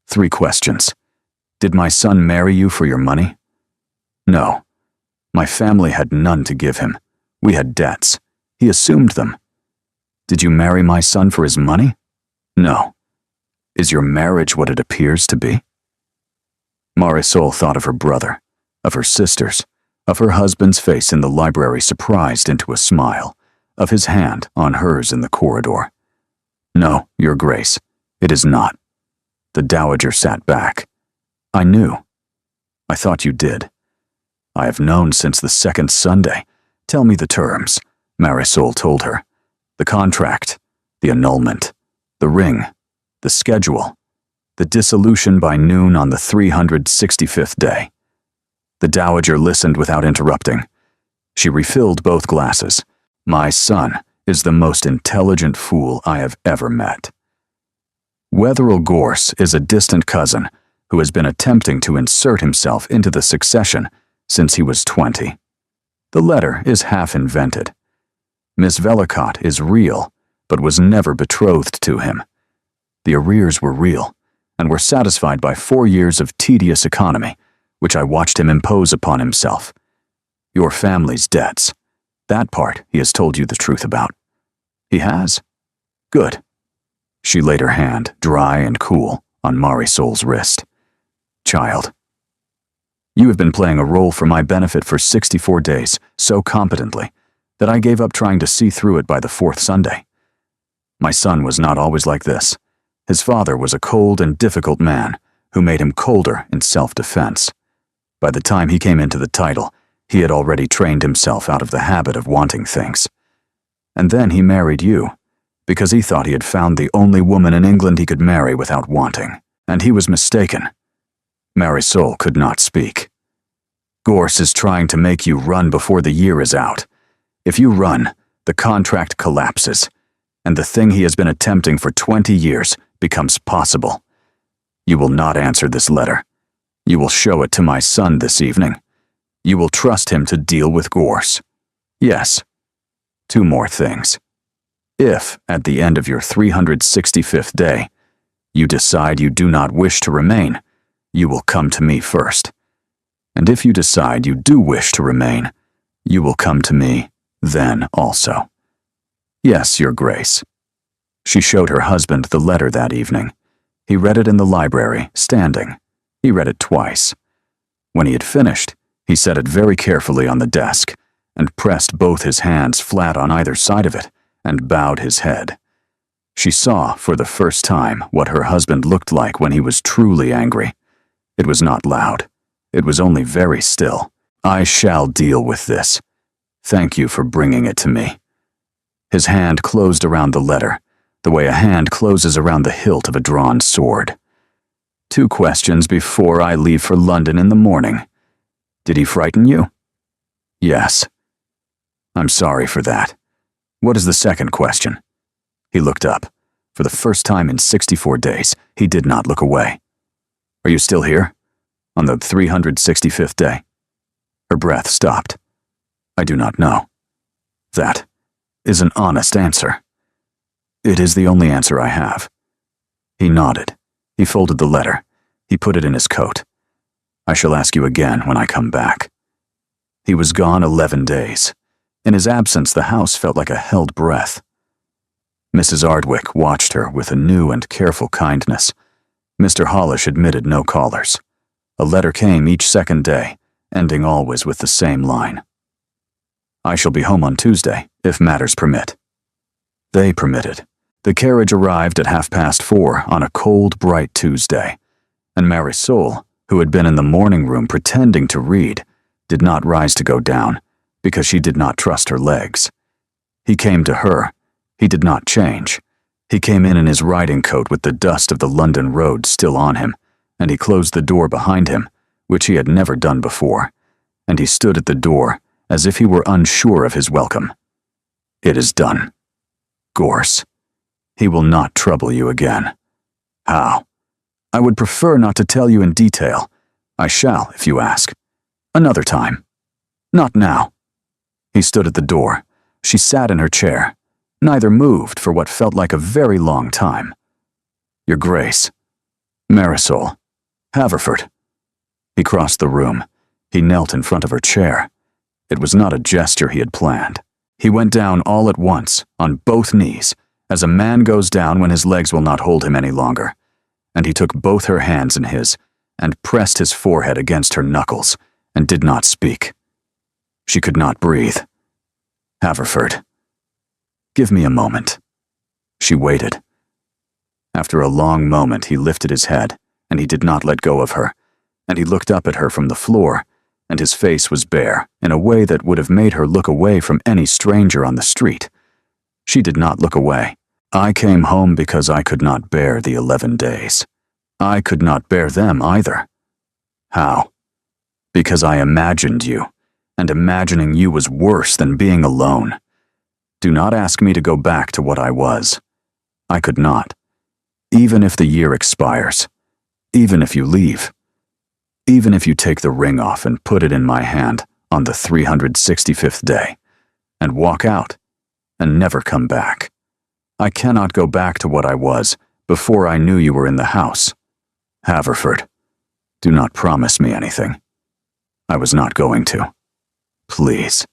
3 questions. Did my son marry you for your money? No. My family had none to give him. We had debts. He assumed them. Did you marry my son for his money? No. Is your marriage what it appears to be? Marisol thought of her brother, of her sisters, of her husband's face in the library surprised into a smile, of his hand on hers in the corridor. No, Your Grace, it is not. The dowager sat back. I knew. I thought you did. I have known since the 2nd Sunday. Tell me the terms, Marisol told her. The contract, the annulment, the ring, the schedule, the dissolution by noon on the 365th day. The dowager listened without interrupting. She refilled both glasses. My son is the most intelligent fool I have ever met. Wetherell Gorse is a distant cousin who has been attempting to insert himself into the succession since he was 20. The letter is half invented. Miss Vellicott is real, but was never betrothed to him. The arrears were real, and were satisfied by 4 years of tedious economy, which I watched him impose upon himself. Your family's debts. That part he has told you the truth about. He has? Good. She laid her hand, dry and cool, on Marisol's wrist. Child, you have been playing a role for my benefit for 64 days, so competently, that I gave up trying to see through it by the fourth Sunday. My son was not always like this. His father was a cold and difficult man who made him colder in self-defense. By the time he came into the title, he had already trained himself out of the habit of wanting things. And then he married you, because he thought he had found the only woman in England he could marry without wanting. And he was mistaken. Marisol could not speak. Gorse is trying to make you run before the year is out. If you run, the contract collapses, and the thing he has been attempting for 20 years becomes possible. You will not answer this letter. You will show it to my son this evening. You will trust him to deal with Gorse. Yes. 2 more things. If, at the end of your 365th day, you decide you do not wish to remain, you will come to me first. And if you decide you do wish to remain, you will come to me then also. Yes, Your Grace. She showed her husband the letter that evening. He read it in the library, standing. He read it twice. When he had finished, he set it very carefully on the desk and pressed both his hands flat on either side of it and bowed his head. She saw, for the first time, what her husband looked like when he was truly angry. It was not loud. It was only very still. I shall deal with this. Thank you for bringing it to me. His hand closed around the letter, the way a hand closes around the hilt of a drawn sword. 2 questions before I leave for London in the morning. Did he frighten you? Yes. I'm sorry for that. What is the second question? He looked up. For the first time in 64 days, he did not look away. Are you still here? On the 365th day? Her breath stopped. I do not know. That is an honest answer. It is the only answer I have. He nodded. He folded the letter. He put it in his coat. I shall ask you again when I come back. He was gone 11 days. In his absence, the house felt like a held breath. Mrs. Ardwick watched her with a new and careful kindness. Mr. Hollish admitted no callers. A letter came each second day, ending always with the same line. I shall be home on Tuesday, if matters permit. They permitted. The carriage arrived at 4:30 on a cold, bright Tuesday, and Marisol, who had been in the morning room pretending to read, did not rise to go down, because she did not trust her legs. He came to her. He did not change. He came in his riding coat with the dust of the London road still on him, and he closed the door behind him, which he had never done before, and he stood at the door as if he were unsure of his welcome. It is done. Gorse. He will not trouble you again. How? I would prefer not to tell you in detail. I shall, if you ask. Another time. Not now. He stood at the door. She sat in her chair. Neither moved for what felt like a very long time. Your Grace. Marisol. Haverford. He crossed the room. He knelt in front of her chair. It was not a gesture he had planned. He went down all at once, on both knees, as a man goes down when his legs will not hold him any longer, and he took both her hands in his and pressed his forehead against her knuckles and did not speak. She could not breathe. Haverford. Give me a moment. She waited. After a long moment, he lifted his head, and he did not let go of her, and he looked up at her from the floor, and his face was bare in a way that would have made her look away from any stranger on the street. She did not look away. I came home because I could not bear the 11 days. I could not bear them either. How? Because I imagined you, and imagining you was worse than being alone. Do not ask me to go back to what I was. I could not. Even if the year expires. Even if you leave. Even if you take the ring off and put it in my hand on the 365th day, and walk out, and never come back. I cannot go back to what I was before I knew you were in the house. Haverford, do not promise me anything. I was not going to. Please.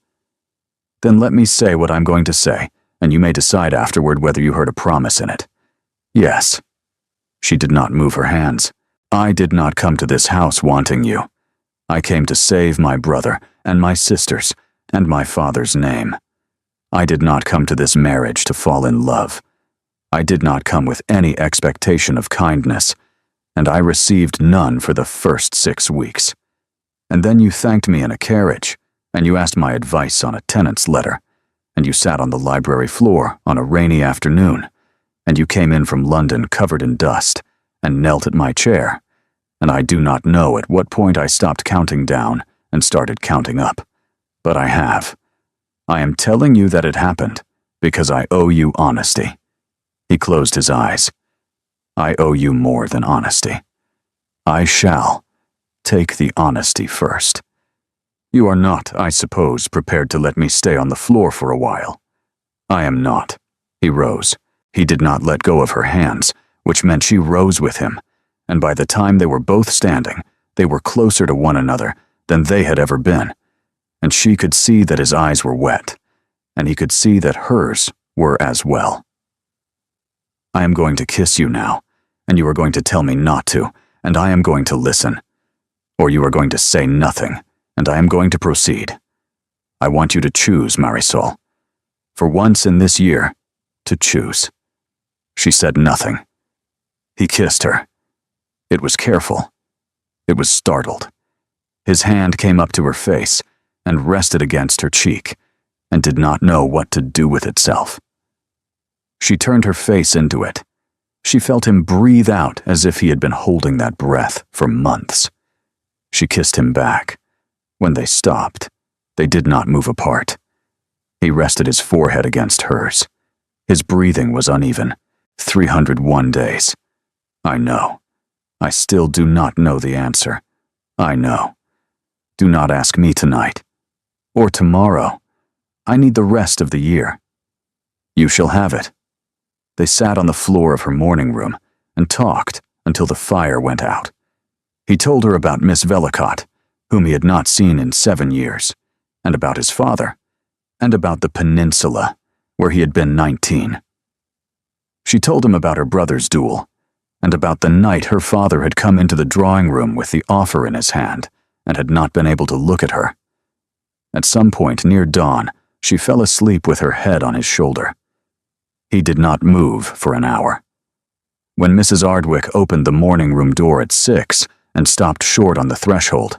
Then let me say what I'm going to say, and you may decide afterward whether you heard a promise in it. Yes. She did not move her hands. I did not come to this house wanting you. I came to save my brother and my sisters and my father's name. I did not come to this marriage to fall in love. I did not come with any expectation of kindness, and I received none for the first 6 weeks. And then you thanked me in a carriage, and you asked my advice on a tenant's letter, and you sat on the library floor on a rainy afternoon, and you came in from London covered in dust, and knelt at my chair, and I do not know at what point I stopped counting down and started counting up, but I have. I am telling you that it happened, because I owe you honesty. He closed his eyes. I owe you more than honesty. I shall take the honesty first. You are not, I suppose, prepared to let me stay on the floor for a while. I am not. He rose. He did not let go of her hands, which meant she rose with him, and by the time they were both standing, they were closer to one another than they had ever been, and she could see that his eyes were wet, and he could see that hers were as well. I am going to kiss you now, and you are going to tell me not to, and I am going to listen. Or you are going to say nothing, and I am going to proceed. I want you to choose, Marisol. For once in this year, to choose. She said nothing. He kissed her. It was careful. It was startled. His hand came up to her face and rested against her cheek, and did not know what to do with itself. She turned her face into it. She felt him breathe out as if he had been holding that breath for months. She kissed him back. When they stopped, they did not move apart. He rested his forehead against hers. His breathing was uneven. 301 days. I know. I still do not know the answer. I know. Do not ask me tonight. Or tomorrow. I need the rest of the year. You shall have it. They sat on the floor of her morning room and talked until the fire went out. He told her about Miss Vellicott, whom he had not seen in 7 years, and about his father, and about the peninsula, where he had been 19. She told him about her brother's duel, and about the night her father had come into the drawing room with the offer in his hand and had not been able to look at her. At some point near dawn, she fell asleep with her head on his shoulder. He did not move for an hour. When Mrs. Ardwick opened the morning room door at 6 and stopped short on the threshold,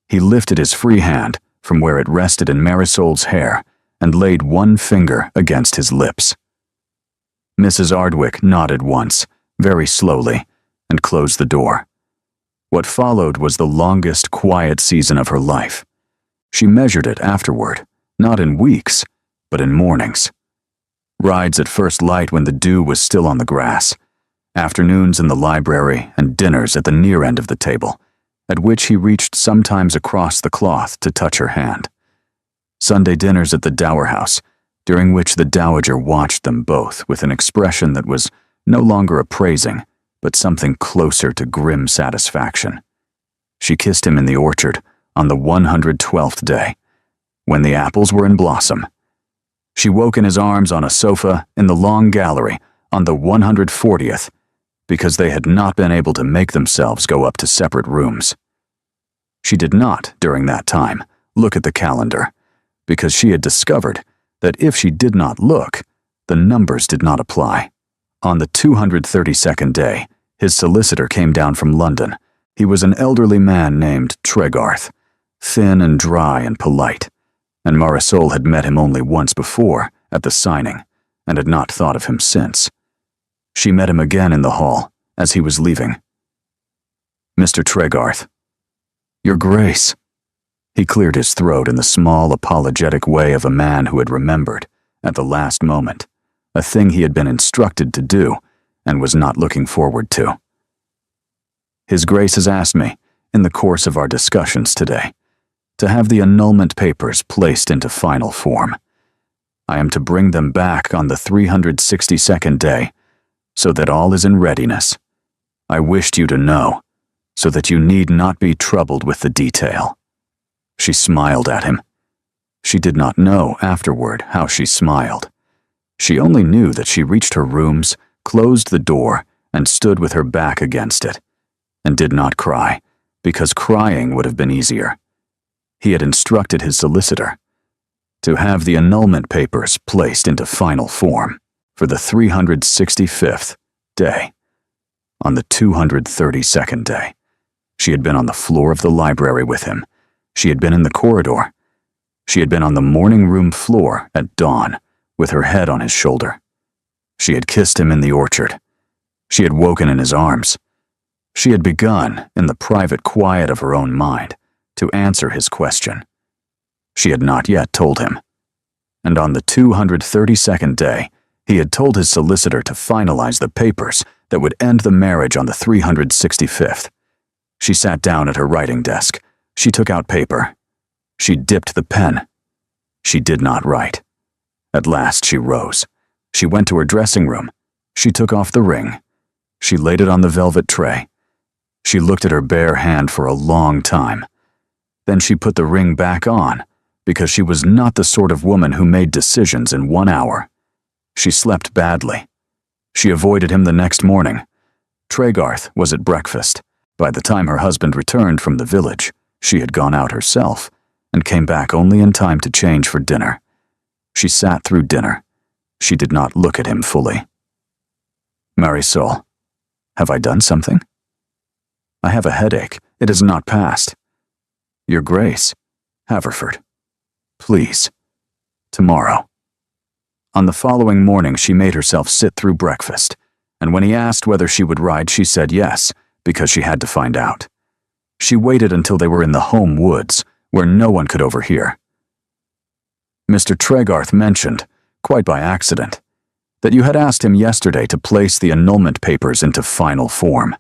he lifted his free hand from where it rested in Marisol's hair and laid one finger against his lips. Mrs. Ardwick nodded once, very slowly, and closed the door. What followed was the longest quiet season of her life. She measured it afterward, not in weeks, but in mornings. Rides at first light when the dew was still on the grass, afternoons in the library, and dinners at the near end of the table, at which he reached sometimes across the cloth to touch her hand. Sunday dinners at the Dower House, during which the Dowager watched them both with an expression that was no longer appraising, but something closer to grim satisfaction. She kissed him in the orchard on the 112th day, when the apples were in blossom. She woke in his arms on a sofa in the long gallery on the 140th, because they had not been able to make themselves go up to separate rooms. She did not, during that time, look at the calendar, because she had discovered that if she did not look, the numbers did not apply. On the 232nd day, his solicitor came down from London. He was an elderly man named Tregarth, thin and dry and polite, and Marisol had met him only once before, at the signing, and had not thought of him since. She met him again in the hall, as he was leaving. Mr. Tregarth. Your Grace. He cleared his throat in the small, apologetic way of a man who had remembered, at the last moment, a thing he had been instructed to do, and was not looking forward to. His Grace has asked me, in the course of our discussions today, to have the annulment papers placed into final form. I am to bring them back on the 362nd day, so that all is in readiness. I wished you to know, so that you need not be troubled with the detail. She smiled at him. She did not know afterward how she smiled. She only knew that she reached her rooms, closed the door, and stood with her back against it, and did not cry, because crying would have been easier. He had instructed his solicitor to have the annulment papers placed into final form for the 365th day. On the 232nd day, she had been on the floor of the library with him. She had been in the corridor. She had been on the morning room floor at dawn with her head on his shoulder. She had kissed him in the orchard. She had woken in his arms. She had begun, in the private quiet of her own mind, to answer his question. She had not yet told him. And on the 232nd day, he had told his solicitor to finalize the papers that would end the marriage on the 365th. She sat down at her writing desk. She took out paper. She dipped the pen. She did not write. At last she rose. She went to her dressing room. She took off the ring. She laid it on the velvet tray. She looked at her bare hand for a long time. Then she put the ring back on, because she was not the sort of woman who made decisions in 1 hour. She slept badly. She avoided him the next morning. Tregarth was at breakfast. By the time her husband returned from the village, she had gone out herself and came back only in time to change for dinner. She sat through dinner. She did not look at him fully. Marisol, have I done something? I have a headache. It has not passed. Your Grace, Haverford, please, tomorrow. On the following morning, she made herself sit through breakfast, and when he asked whether she would ride, she said yes, because she had to find out. She waited until they were in the home woods, where no one could overhear. Mr. Tregarth mentioned, quite by accident, that you had asked him yesterday to place the annulment papers into final form,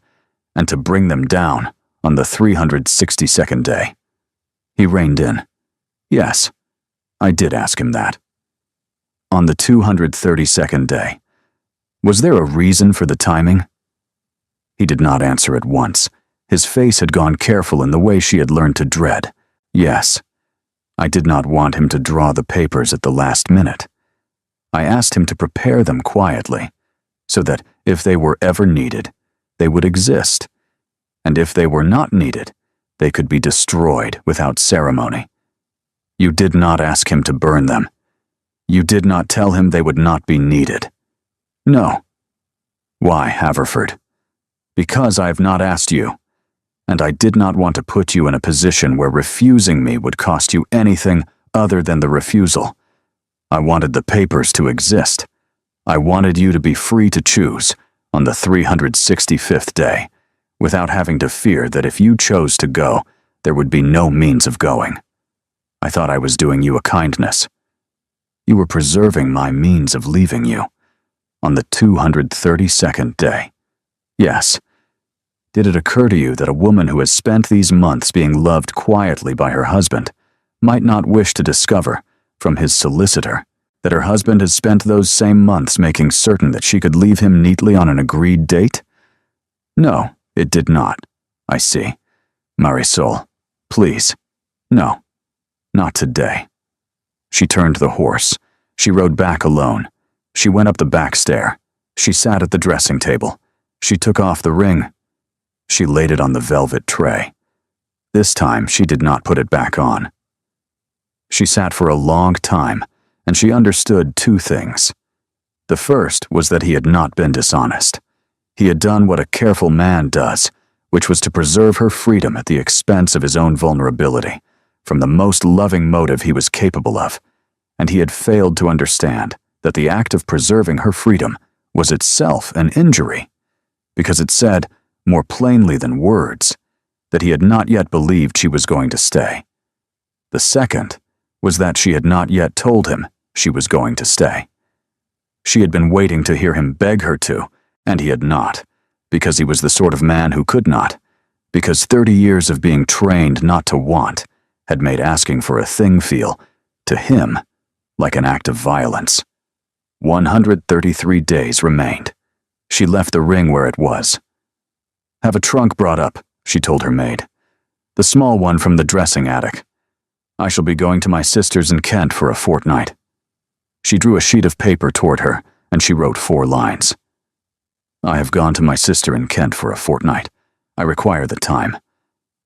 and to bring them down on the 362nd day. He reined in. Yes, I did ask him that. On the 232nd day, was there a reason for the timing? He did not answer at once. His face had gone careful in the way she had learned to dread. Yes, I did not want him to draw the papers at the last minute. I asked him to prepare them quietly, so that if they were ever needed, they would exist, and if they were not needed, they could be destroyed without ceremony. You did not ask him to burn them. You did not tell him they would not be needed. No. Why, Haverford? Because I have not asked you, and I did not want to put you in a position where refusing me would cost you anything other than the refusal. I wanted the papers to exist. I wanted you to be free to choose on the 365th day, without having to fear that if you chose to go, there would be no means of going. I thought I was doing you a kindness. You were preserving my means of leaving you on the 232nd day. Yes. Did it occur to you that a woman who has spent these months being loved quietly by her husband might not wish to discover, from his solicitor, that her husband has spent those same months making certain that she could leave him neatly on an agreed date? No, it did not. I see. Marisol, please. No, not today. She turned the horse. She rode back alone. She went up the back stair. She sat at the dressing table. She took off the ring. She laid it on the velvet tray. This time she did not put it back on. She sat for a long time, and she understood two things. The first was that he had not been dishonest. He had done what a careful man does, which was to preserve her freedom at the expense of his own vulnerability, from the most loving motive he was capable of, and he had failed to understand that the act of preserving her freedom was itself an injury, because it said, more plainly than words, that he had not yet believed she was going to stay. The second was that she had not yet told him she was going to stay. She had been waiting to hear him beg her to, and he had not, because he was the sort of man who could not, because 30 years of being trained not to want had made asking for a thing feel, to him, like an act of violence. 133 days remained. She left the ring where it was. Have a trunk brought up, she told her maid. The small one from the dressing attic. I shall be going to my sister's in Kent for a fortnight. She drew a sheet of paper toward her, and she wrote 4 lines. I have gone to my sister in Kent for a fortnight. I require the time.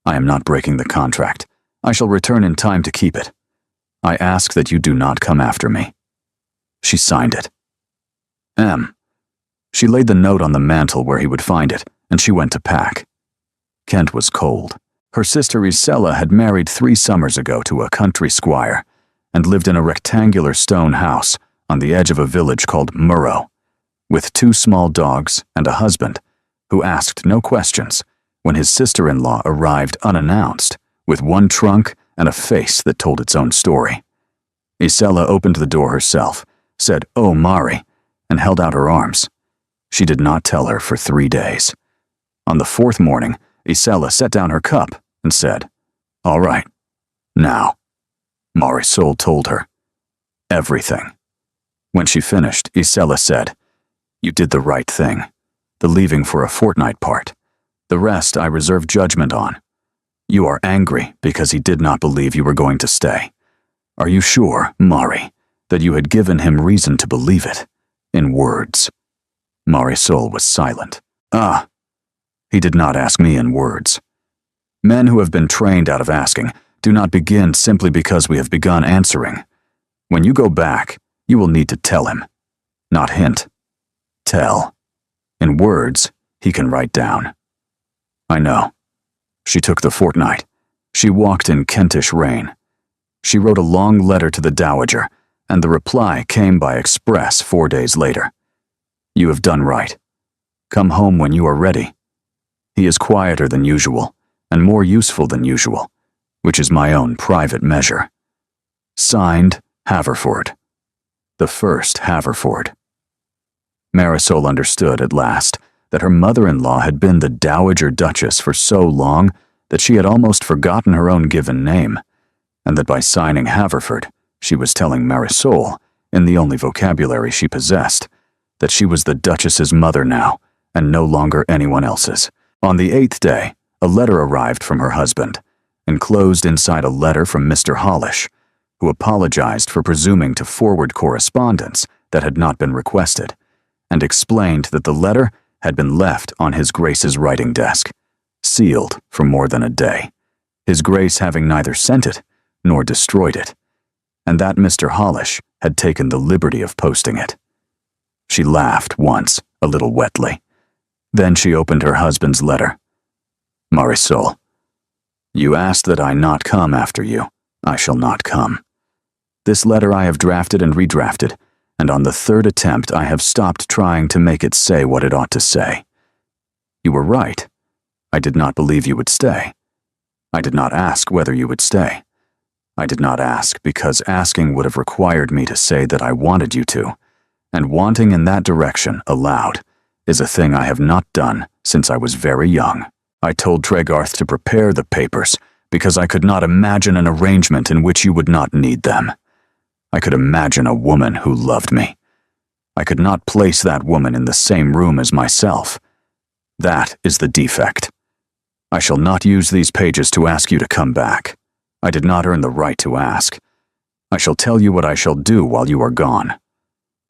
I am not breaking the contract. I shall return in time to keep it. I ask that you do not come after me. She signed it. M. She laid the note on the mantel where he would find it, and she went to pack. Kent was cold. Her sister Isella had married 3 summers ago to a country squire and lived in a rectangular stone house on the edge of a village called Murrow, with 2 small dogs and a husband who asked no questions when his sister-in-law arrived unannounced with 1 trunk and a face that told its own story. Isella opened the door herself, said, "Oh, Mari," and held out her arms. She did not tell her for 3 days. On the 4th morning, Isella set down her cup and said, "All right, now." Marisol told her everything. When she finished, Isella said, "You did the right thing, the leaving for a fortnight part. The rest I reserve judgment on. You are angry because he did not believe you were going to stay. Are you sure, Mari, that you had given him reason to believe it, in words?" Marisol was silent. "Ah, he did not ask me in words. Men who have been trained out of asking do not begin simply because we have begun answering. When you go back, you will need to tell him. Not hint. Tell. In words, he can write down." "I know." She took the fortnight. She walked in Kentish rain. She wrote a long letter to the Dowager, and the reply came by express 4 days later. "You have done right. Come home when you are ready. He is quieter than usual, and more useful than usual, which is my own private measure. Signed, Haverford. The first Haverford." Marisol understood at last that her mother-in-law had been the Dowager Duchess for so long that she had almost forgotten her own given name, and that by signing Haverford, she was telling Marisol, in the only vocabulary she possessed, that she was the Duchess's mother now, and no longer anyone else's. On the 8th day, a letter arrived from her husband, enclosed inside a letter from Mr. Hollish, who apologized for presuming to forward correspondence that had not been requested, and explained that the letter had been left on His Grace's writing desk, sealed for more than a day, His Grace having neither sent it nor destroyed it, and that Mr. Hollish had taken the liberty of posting it. She laughed once, a little wetly. Then she opened her husband's letter. "Marisol, you asked that I not come after you. I shall not come. This letter I have drafted and redrafted, and on the 3rd attempt I have stopped trying to make it say what it ought to say. You were right. I did not believe you would stay. I did not ask whether you would stay. I did not ask because asking would have required me to say that I wanted you to, and wanting in that direction, aloud, is a thing I have not done since I was very young. I told Tregarth to prepare the papers because I could not imagine an arrangement in which you would not need them. I could imagine a woman who loved me. I could not place that woman in the same room as myself. That is the defect. I shall not use these pages to ask you to come back. I did not earn the right to ask. I shall tell you what I shall do while you are gone.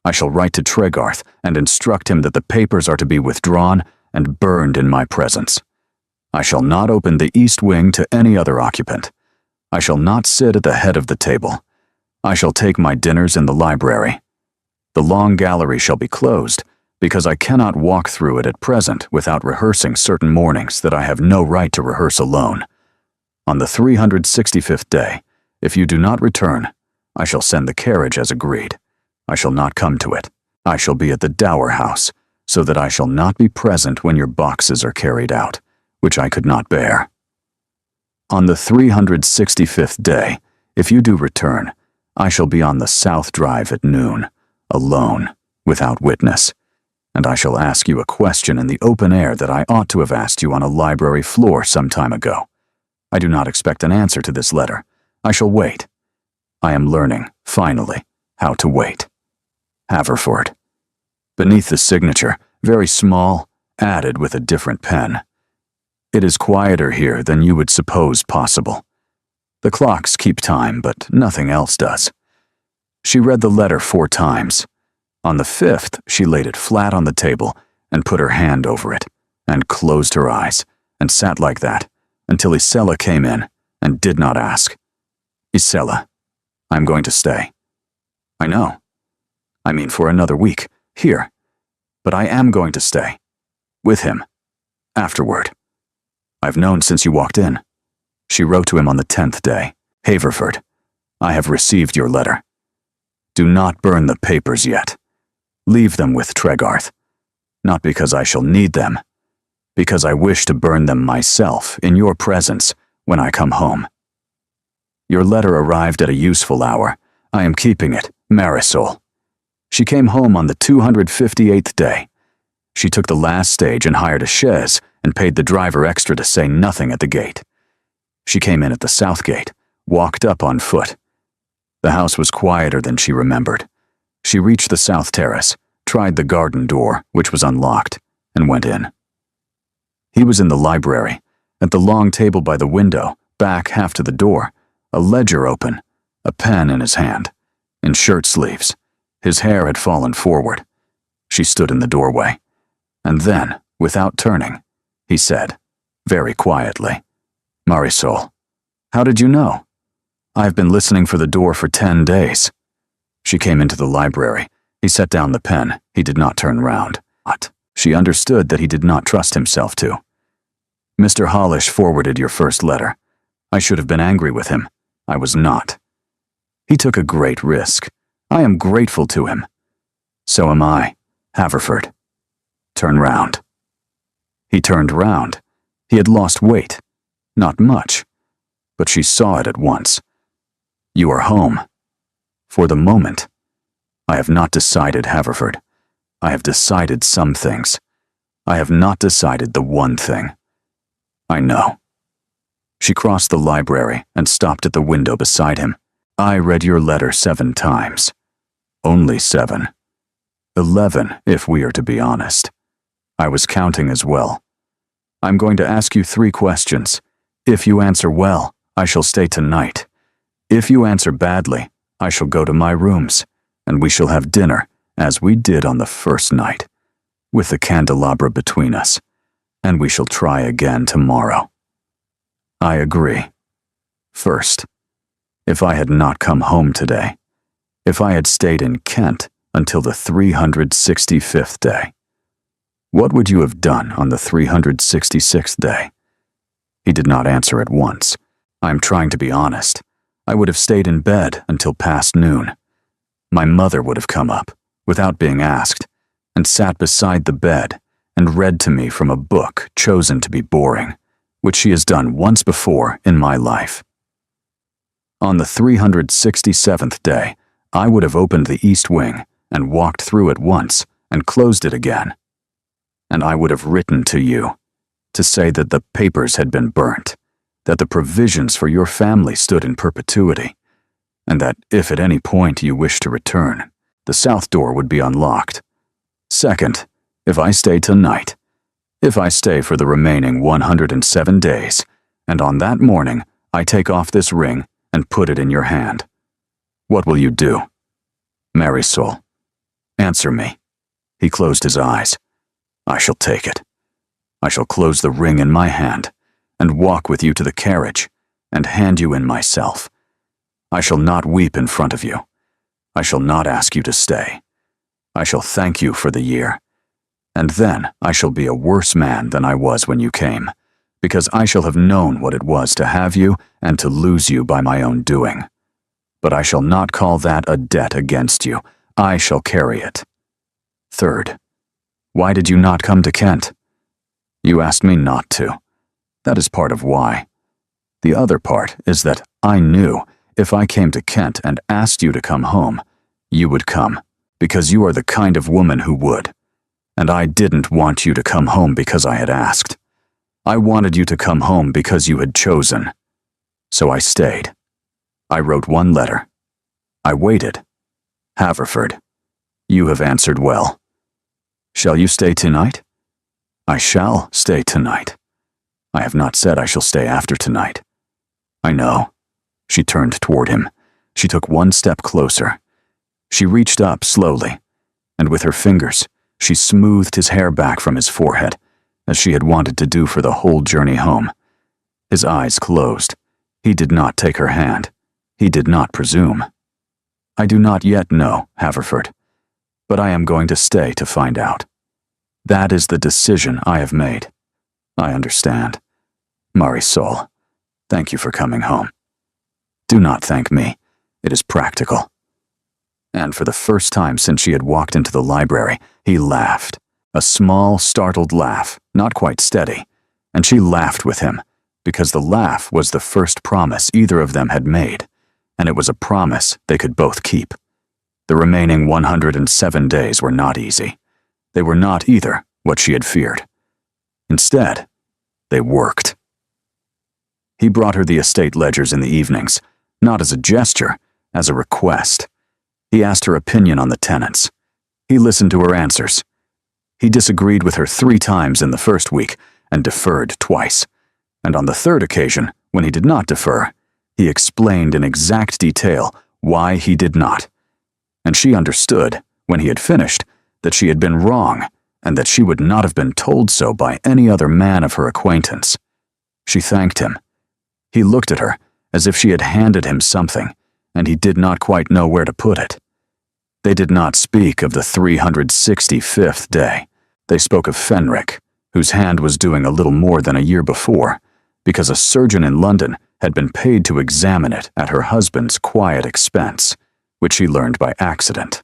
I shall write to Tregarth and instruct him that the papers are to be withdrawn and burned in my presence. I shall not open the east wing to any other occupant. I shall not sit at the head of the table. I shall take my dinners in the library. The long gallery shall be closed, because I cannot walk through it at present without rehearsing certain mornings that I have no right to rehearse alone. On the 365th day, if you do not return, I shall send the carriage as agreed. I shall not come to it. I shall be at the Dower House, so that I shall not be present when your boxes are carried out, which I could not bear. On the 365th day, if you do return, I shall be on the South Drive at noon, alone, without witness, and I shall ask you a question in the open air that I ought to have asked you on a library floor some time ago. I do not expect an answer to this letter. I shall wait. I am learning, finally, how to wait. Haverford. Beneath the signature, very small, added with a different pen. It is quieter here than you would suppose possible. The clocks keep time, but nothing else does. She read the letter 4 times. On the 5th, she laid it flat on the table and put her hand over it, and closed her eyes, and sat like that, until Isella came in and did not ask. "Isella, I'm going to stay. I know. I mean, for another week, here. But I am going to stay. With him. Afterward. I've known since you walked in. She wrote to him on the 10th day. Haverford, I have received your letter. Do not burn the papers yet. Leave them with Tregarth. Not because I shall need them, because I wish to burn them myself in your presence when I come home. Your letter arrived at a useful hour. I am keeping it, Marisol. She came home on the 258th day. She took the last stage and hired a chaise and paid the driver extra to say nothing at the gate. She came in at the south gate, walked up on foot. The house was quieter than she remembered. She reached the south terrace, tried the garden door, which was unlocked, and went in. He was in the library, at the long table by the window, back half to the door, a ledger open, a pen in his hand, in shirt sleeves. His hair had fallen forward. She stood in the doorway, and then, without turning, he said, very quietly, Marisol, how did you know? I've been listening for the door for 10 days. She came into the library. He set down the pen. He did not turn round. What? She understood that he did not trust himself to. Mr. Hollish forwarded your first letter. I should have been angry with him. I was not. He took a great risk. I am grateful to him. So am I, Haverford. Turn round. He turned round. He had lost weight. Not much. But she saw it at once. You are home. For the moment. I have not decided, Haverford. I have decided some things. I have not decided the one thing. I know. She crossed the library and stopped at the window beside him. I read your letter 7 times. Only 7. 11, if we are to be honest. I was counting as well. I'm going to ask you 3 questions. If you answer well, I shall stay tonight. If you answer badly, I shall go to my rooms, and we shall have dinner, as we did on the first night, with the candelabra between us, and we shall try again tomorrow. I agree. First, if I had not come home today, if I had stayed in Kent until the 365th day, what would you have done on the 366th day? He did not answer at once. I'm trying to be honest. I would have stayed in bed until past noon. My mother would have come up, without being asked, and sat beside the bed and read to me from a book chosen to be boring, which she has done once before in my life. On the 367th day, I would have opened the east wing and walked through it once and closed it again. And I would have written to you to say that the papers had been burnt, that the provisions for your family stood in perpetuity, and that if at any point you wished to return, the south door would be unlocked. Second, if I stay tonight, if I stay for the remaining 107 days, and on that morning I take off this ring and put it in your hand, what will you do? Marisol, answer me. He closed his eyes. I shall take it. I shall close the ring in my hand and walk with you to the carriage and hand you in myself. I shall not weep in front of you. I shall not ask you to stay. I shall thank you for the year. And then I shall be a worse man than I was when you came, because I shall have known what it was to have you and to lose you by my own doing. But I shall not call that a debt against you. I shall carry it. Third, why did you not come to Kent? You asked me not to. That is part of why. The other part is that I knew if I came to Kent and asked you to come home, you would come, because you are the kind of woman who would. And I didn't want you to come home because I had asked. I wanted you to come home because you had chosen. So I stayed. I wrote 1 letter. I waited. Haverford, you have answered well. Shall you stay tonight? I shall stay tonight. I have not said I shall stay after tonight. I know. She turned toward him. She took 1 step closer. She reached up slowly, and with her fingers, she smoothed his hair back from his forehead, as she had wanted to do for the whole journey home. His eyes closed. He did not take her hand. He did not presume. I do not yet know, Haverford, but I am going to stay to find out. That is the decision I have made. I understand. Marisol, thank you for coming home. Do not thank me. It is practical. And for the first time since she had walked into the library, he laughed. A small, startled laugh, not quite steady, and she laughed with him, because the laugh was the first promise either of them had made, and it was a promise they could both keep. The remaining 107 days were not easy. They were not either what she had feared. Instead, they worked. He brought her the estate ledgers in the evenings, not as a gesture, as a request. He asked her opinion on the tenants. He listened to her answers. He disagreed with her 3 times in the first week and deferred twice. And on the third occasion, when he did not defer, he explained in exact detail why he did not. And she understood, when he had finished, that she had been wrong and that she would not have been told so by any other man of her acquaintance. She thanked him. He looked at her as if she had handed him something, and he did not quite know where to put it. They did not speak of the 365th day. They spoke of Fenric, whose hand was doing a little more than a year before, because a surgeon in London had been paid to examine it at her husband's quiet expense, which she learned by accident.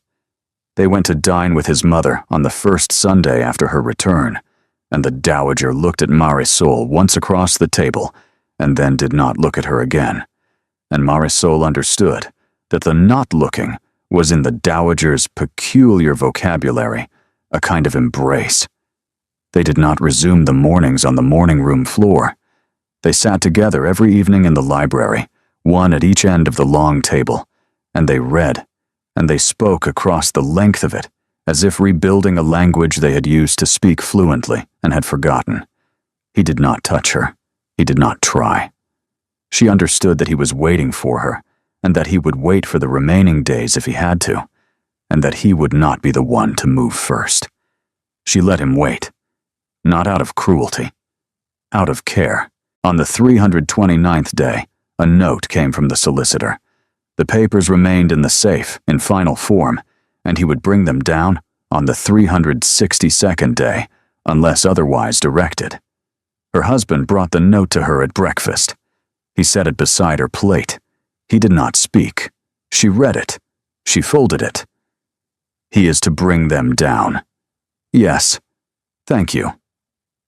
They went to dine with his mother on the first Sunday after her return, and the dowager looked at Marisol once across the table and then did not look at her again, and Marisol understood that the not looking was in the dowager's peculiar vocabulary, a kind of embrace. They did not resume the mornings on the morning room floor. They sat together every evening in the library, one at each end of the long table, and they read, and they spoke across the length of it, as if rebuilding a language they had used to speak fluently and had forgotten. He did not touch her. He did not try. She understood that he was waiting for her, and that he would wait for the remaining days if he had to, and that he would not be the one to move first. She let him wait, not out of cruelty, out of care. On the 329th day, a note came from the solicitor. The papers remained in the safe in final form, and he would bring them down on the 362nd day, unless otherwise directed. Her husband brought the note to her at breakfast. He set it beside her plate. He did not speak. She read it. She folded it. He is to bring them down. Yes. Thank you.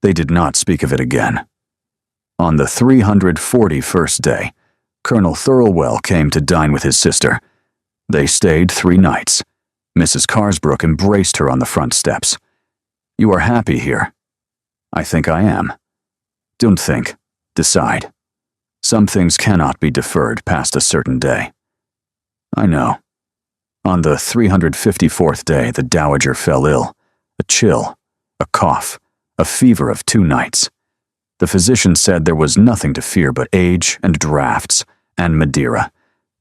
They did not speak of it again. On the 341st day, Colonel Thirlwell came to dine with his sister. They stayed 3 nights. Mrs. Carsbrook embraced her on the front steps. You are happy here. I think I am. Don't think. Decide. Some things cannot be deferred past a certain day. I know. On the 354th day, the dowager fell ill. A chill, a cough, a fever of 2 nights. The physician said there was nothing to fear but age and draughts and Madeira,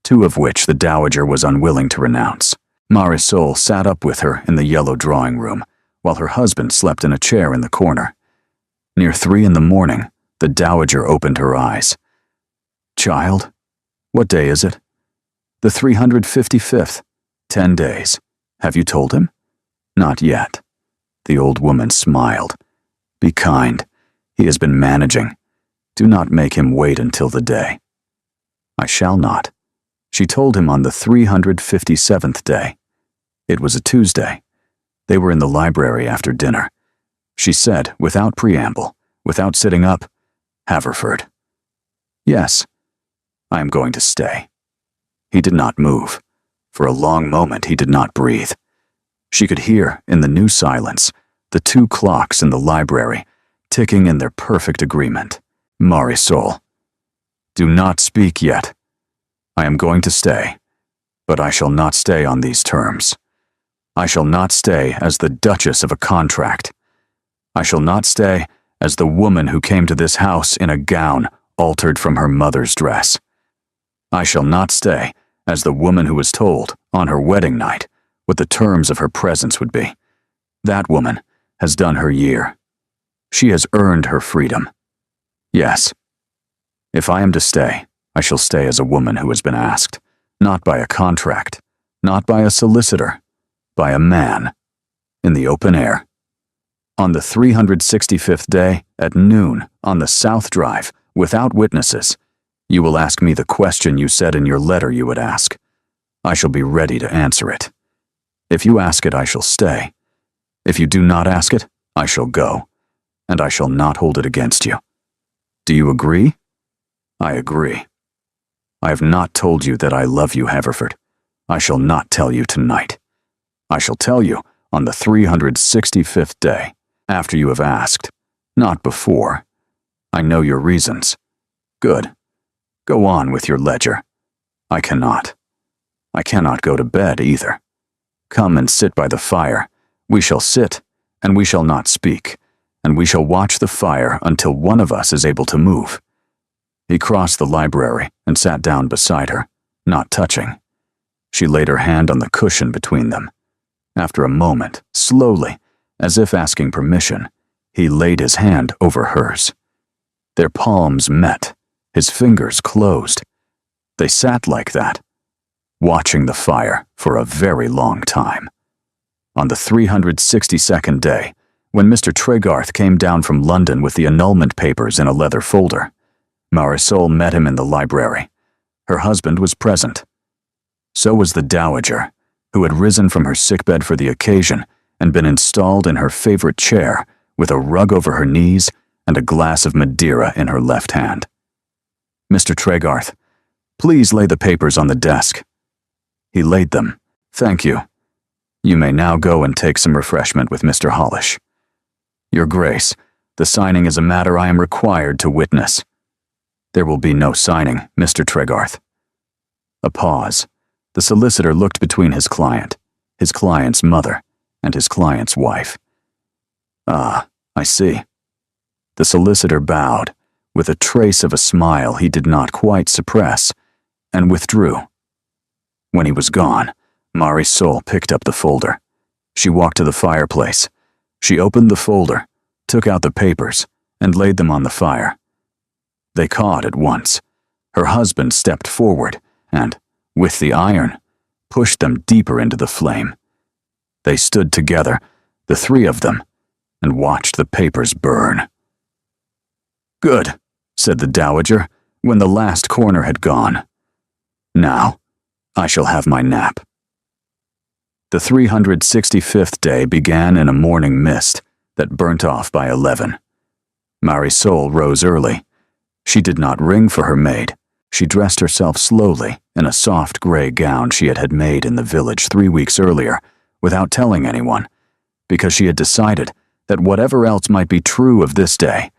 2 of which the dowager was unwilling to renounce. Marisol sat up with her in the yellow drawing room, while her husband slept in a chair in the corner. Near 3 in the morning, the dowager opened her eyes. Child, what day is it? The 355th. 10 days. Have you told him? Not yet. The old woman smiled. Be kind. He has been managing. Do not make him wait until the day. I shall not. She told him on the 357th day. It was a Tuesday. They were in the library after dinner. She said, without preamble, without sitting up, Haverford. Yes, I am going to stay. He did not move. For a long moment he did not breathe. She could hear, in the new silence, the 2 clocks in the library ticking in their perfect agreement. Marisol. Do not speak yet. I am going to stay, but I shall not stay on these terms. I shall not stay as the duchess of a contract. I shall not stay as the woman who came to this house in a gown altered from her mother's dress. I shall not stay as the woman who was told, on her wedding night, what the terms of her presence would be. That woman has done her year. She has earned her freedom. Yes. If I am to stay, I shall stay as a woman who has been asked, not by a contract, Not by a solicitor, by a man, in the open air. On the 365th day, at noon, on the South Drive, without witnesses, you will ask me the question you said in your letter you would ask. I shall be ready to answer it. If you ask it, I shall stay. If you do not ask it, I shall go, and I shall not hold it against you. Do you agree? I agree. I have not told you that I love you, Haverford. I shall not tell you tonight. I shall tell you on the 365th day, after you have asked, not before. I know your reasons. Good. Go on with your ledger. I cannot. I cannot go to bed either. Come and sit by the fire. We shall sit, and we shall not speak, and we shall watch the fire until one of us is able to move. He crossed the library and sat down beside her, not touching. She laid her hand on the cushion between them. After a moment, slowly, as if asking permission, he laid his hand over hers. Their palms met, his fingers closed. They sat like that, watching the fire for a very long time. On the 362nd day, when Mr. Tregarth came down from London with the annulment papers in a leather folder, Marisol met him in the library. Her husband was present. So was the dowager, who had risen from her sickbed for the occasion and been installed in her favorite chair with a rug over her knees and a glass of Madeira in her left hand. Mr. Tregarth, please lay the papers on the desk. He laid them. Thank you. You may now go and take some refreshment with Mr. Hollish. Your Grace, the signing is a matter I am required to witness. There will be no signing, Mr. Tregarth. A pause. The solicitor looked between his client's mother, and his client's wife. Ah, I see. The solicitor bowed, with a trace of a smile he did not quite suppress, and withdrew. When he was gone, Marisol picked up the folder. She walked to the fireplace. She opened the folder, took out the papers, and laid them on the fire. They caught at once. Her husband stepped forward and, with the iron, pushed them deeper into the flame. They stood together, the three of them, and watched the papers burn. Good, said the dowager, when the last corner had gone. Now, I shall have my nap. The 365th day began in a morning mist that burnt off by 11. Marisol rose early. She did not ring for her maid. She dressed herself slowly in a soft gray gown she had made in the village 3 weeks earlier, without telling anyone, because she had decided that whatever else might be true of this day,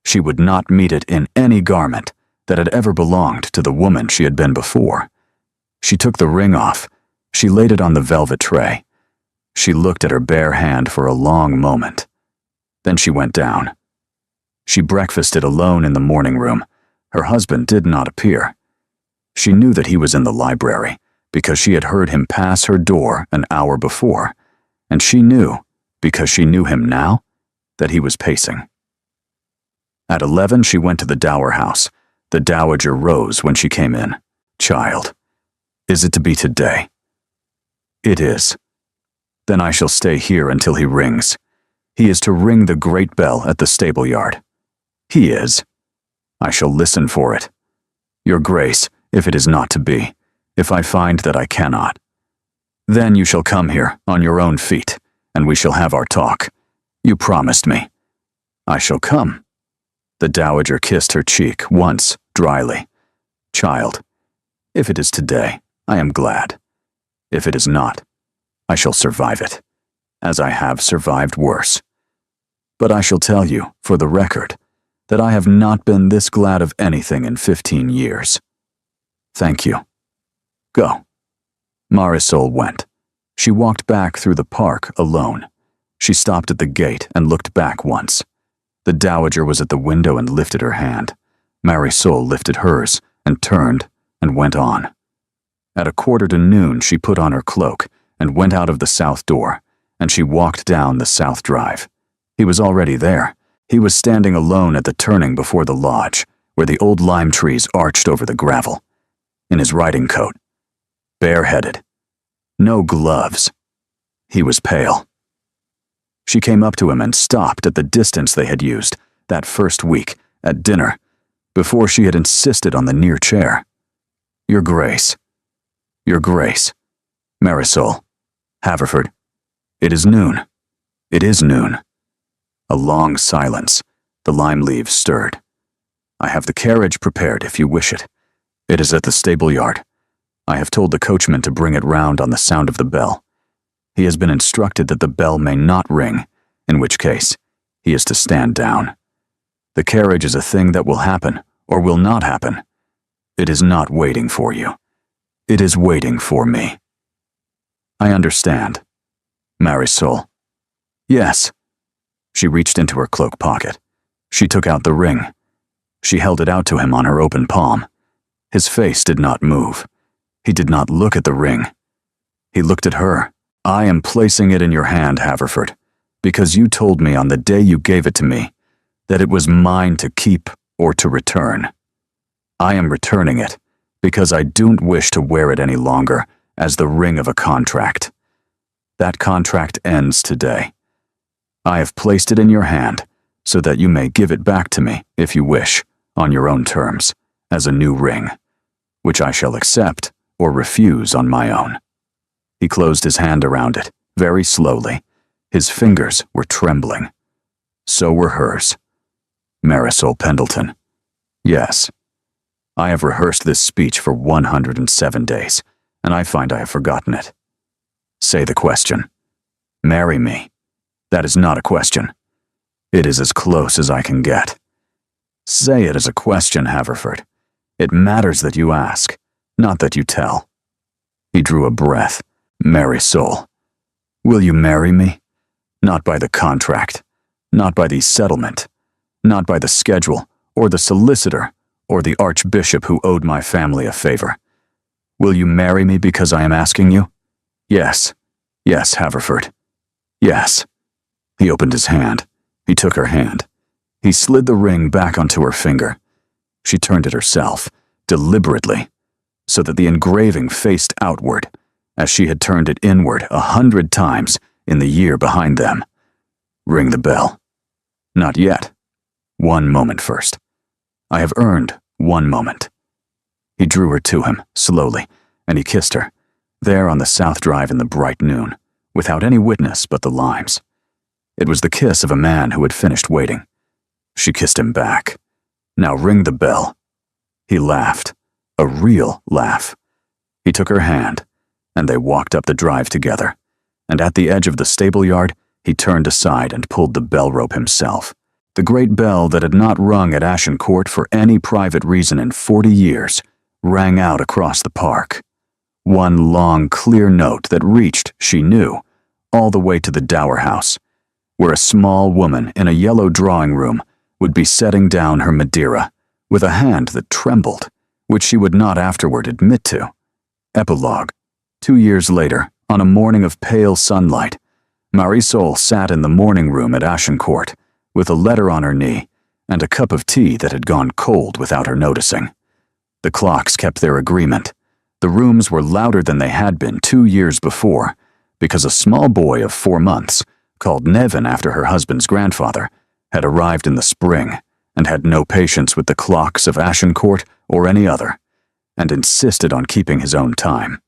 she would not meet it in any garment that had ever belonged to the woman she had been before. She took the ring off. She laid it on the velvet tray. She looked at her bare hand for a long moment. Then she went down. She breakfasted alone in the morning room. Her husband did not appear. She knew that he was in the library because she had heard him pass her door an hour before, and she knew, because she knew him now, that he was pacing. At 11 she went to the dower house. The dowager rose when she came in. Child, is it to be today? It is. Then I shall stay here until he rings. He is to ring the great bell at the stable yard. He is. I shall listen for it. Your Grace, if it is not to be, if I find that I cannot. Then you shall come here on your own feet, and we shall have our talk. You promised me. I shall come. The dowager kissed her cheek once, dryly. Child, if it is today, I am glad. If it is not, I shall survive it, as I have survived worse. But I shall tell you, for the record, that I have not been this glad of anything in 15 years. Thank you. Go. Marisol went. She walked back through the park alone. She stopped at the gate and looked back once. The dowager was at the window and lifted her hand. Marisol lifted hers and turned and went on. At 1:45 she put on her cloak and went out of the south door, and she walked down the south drive. He was already there. He was standing alone at the turning before the lodge, where the old lime trees arched over the gravel, in his riding coat, bareheaded. No gloves. He was pale. She came up to him and stopped at the distance they had used that first week at dinner, before she had insisted on the near chair. Your Grace. Your Grace. Marisol. Haverford. It is noon. It is noon. A long silence. The lime leaves stirred. I have the carriage prepared if you wish it. It is at the stable yard. I have told the coachman to bring it round on the sound of the bell. He has been instructed that the bell may not ring, in which case he is to stand down. The carriage is a thing that will happen or will not happen. It is not waiting for you. It is waiting for me. I understand. Marisol. Yes. She reached into her cloak pocket. She took out the ring. She held it out to him on her open palm. His face did not move. He did not look at the ring. He looked at her. I am placing it in your hand, Haverford, because you told me on the day you gave it to me that it was mine to keep or to return. I am returning it because I don't wish to wear it any longer as the ring of a contract. That contract ends today. I have placed it in your hand so that you may give it back to me, if you wish, on your own terms, as a new ring, which I shall accept or refuse on my own. He closed his hand around it, very slowly. His fingers were trembling. So were hers. Marisol Pendleton. Yes. I have rehearsed this speech for 107 days, and I find I have forgotten it. Say the question. Marry me. That is not a question. It is as close as I can get. Say it as a question, Haverford. It matters that you ask, not that you tell. He drew a breath. Marisol. Will you marry me? Not by the contract, not by the settlement, not by the schedule, or the solicitor, or the archbishop who owed my family a favor. Will you marry me because I am asking you? Yes. Yes, Haverford. Yes. He opened his hand. He took her hand. He slid the ring back onto her finger. She turned it herself, deliberately, so that the engraving faced outward, as she had turned it inward 100 times in the year behind them. Ring the bell. Not yet. One moment first. I have earned one moment. He drew her to him, slowly, and he kissed her, there on the South Drive in the bright noon, without any witness but the limes. It was the kiss of a man who had finished waiting. She kissed him back. Now ring the bell. He laughed, a real laugh. He took her hand, and they walked up the drive together, and at the edge of the stable yard, he turned aside and pulled the bell rope himself. The great bell that had not rung at Agincourt for any private reason in 40 years rang out across the park. One long, clear note that reached, she knew, all the way to the dower house, where a small woman in a yellow drawing room would be setting down her Madeira with a hand that trembled, which she would not afterward admit to. Epilogue. 2 years later, on a morning of pale sunlight, Marisol sat in the morning room at Agincourt, with a letter on her knee and a cup of tea that had gone cold without her noticing. The clocks kept their agreement. The rooms were louder than they had been 2 years before, because a small boy of 4 months, called Nevin after her husband's grandfather, had arrived in the spring and had no patience with the clocks of Agincourt or any other, and insisted on keeping his own time.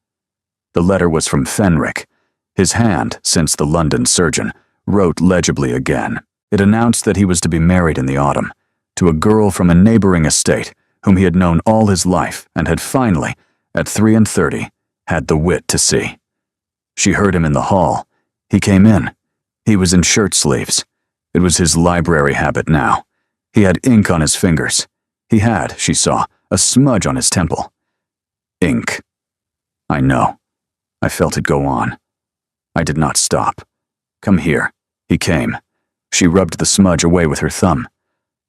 The letter was from Fenric. His hand, since the London surgeon, wrote legibly again. It announced that he was to be married in the autumn, to a girl from a neighboring estate whom he had known all his life and had finally, at 33, had the wit to see. She heard him in the hall. He came in. He was in shirt sleeves. It was his library habit now. He had ink on his fingers. He had, she saw, a smudge on his temple. Ink. I know. I felt it go on. I did not stop. Come here. He came. She rubbed the smudge away with her thumb.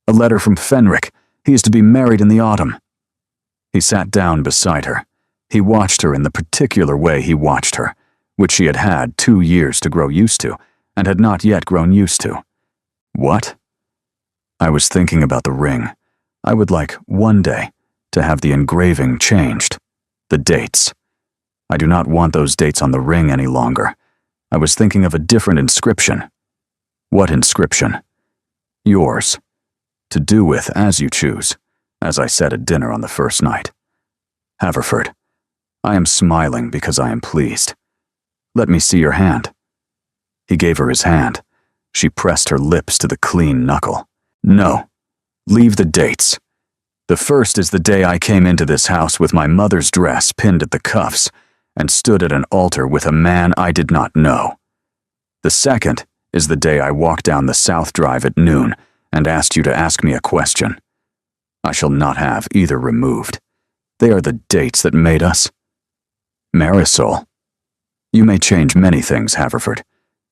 A letter from Fenric. He is to be married in the autumn. He sat down beside her. He watched her in the particular way he watched her, which she had had 2 years to grow used to, and had not yet grown used to. What? I was thinking about the ring. I would like, one day, to have the engraving changed. The dates. I do not want those dates on the ring any longer. I was thinking of a different inscription. What inscription? Yours. To do with as you choose, as I said at dinner on the first night. Haverford, I am smiling because I am pleased. Let me see your hand. He gave her his hand. She pressed her lips to the clean knuckle. No. Leave the dates. The first is the day I came into this house with my mother's dress pinned at the cuffs and stood at an altar with a man I did not know. The second is the day I walked down the South Drive at noon and asked you to ask me a question. I shall not have either removed. They are the dates that made us. Marisol. You may change many things, Haverford.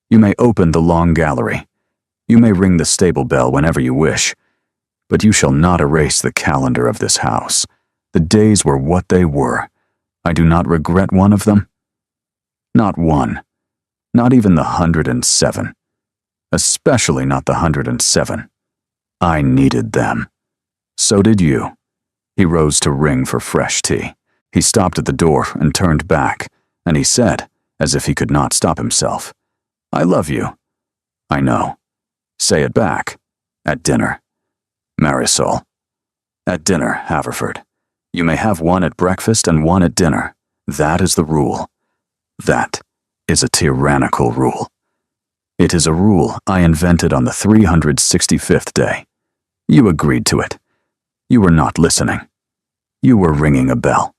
You may open the long gallery. You may ring the stable bell whenever you wish. But you shall not erase the calendar of this house. The days were what they were. I do not regret one of them. Not one. Not even the 107. Especially not the 107. I needed them. So did you. He rose to ring for fresh tea. He stopped at the door and turned back, and he said, as if he could not stop himself, I love you. I know. Say it back. At dinner. Marisol. At dinner, Haverford. You may have one at breakfast and one at dinner. That is the rule. That is a tyrannical rule. It is a rule I invented on the 365th day. You agreed to it. You were not listening. You were ringing a bell.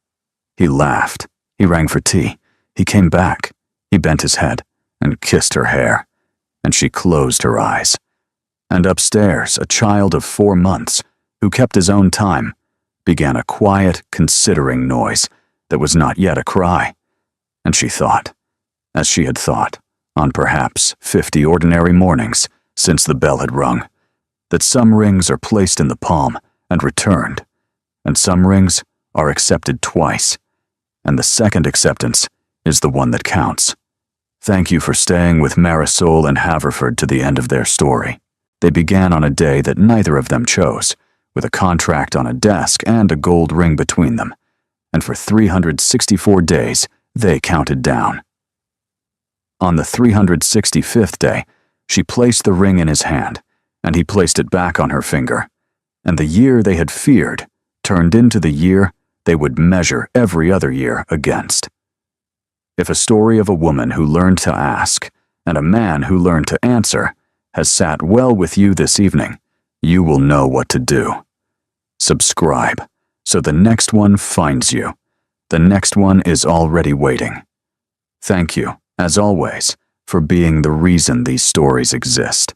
He laughed. He rang for tea. He came back. He bent his head and kissed her hair, and she closed her eyes. And upstairs, a child of 4 months, who kept his own time, began a quiet, considering noise that was not yet a cry. And she thought, as she had thought, on perhaps 50 ordinary mornings since the bell had rung, that some rings are placed in the palm and returned, and some rings are accepted twice, and the second acceptance is the one that counts. Thank you for staying with Marisol and Haverford to the end of their story. They began on a day that neither of them chose, with a contract on a desk and a gold ring between them, and for 364 days they counted down. On the 365th day, she placed the ring in his hand, and he placed it back on her finger, and the year they had feared turned into the year they would measure every other year against. If a story of a woman who learned to ask and a man who learned to answer has sat well with you this evening, you will know what to do. Subscribe, so the next one finds you. The next one is already waiting. Thank you, as always, for being the reason these stories exist.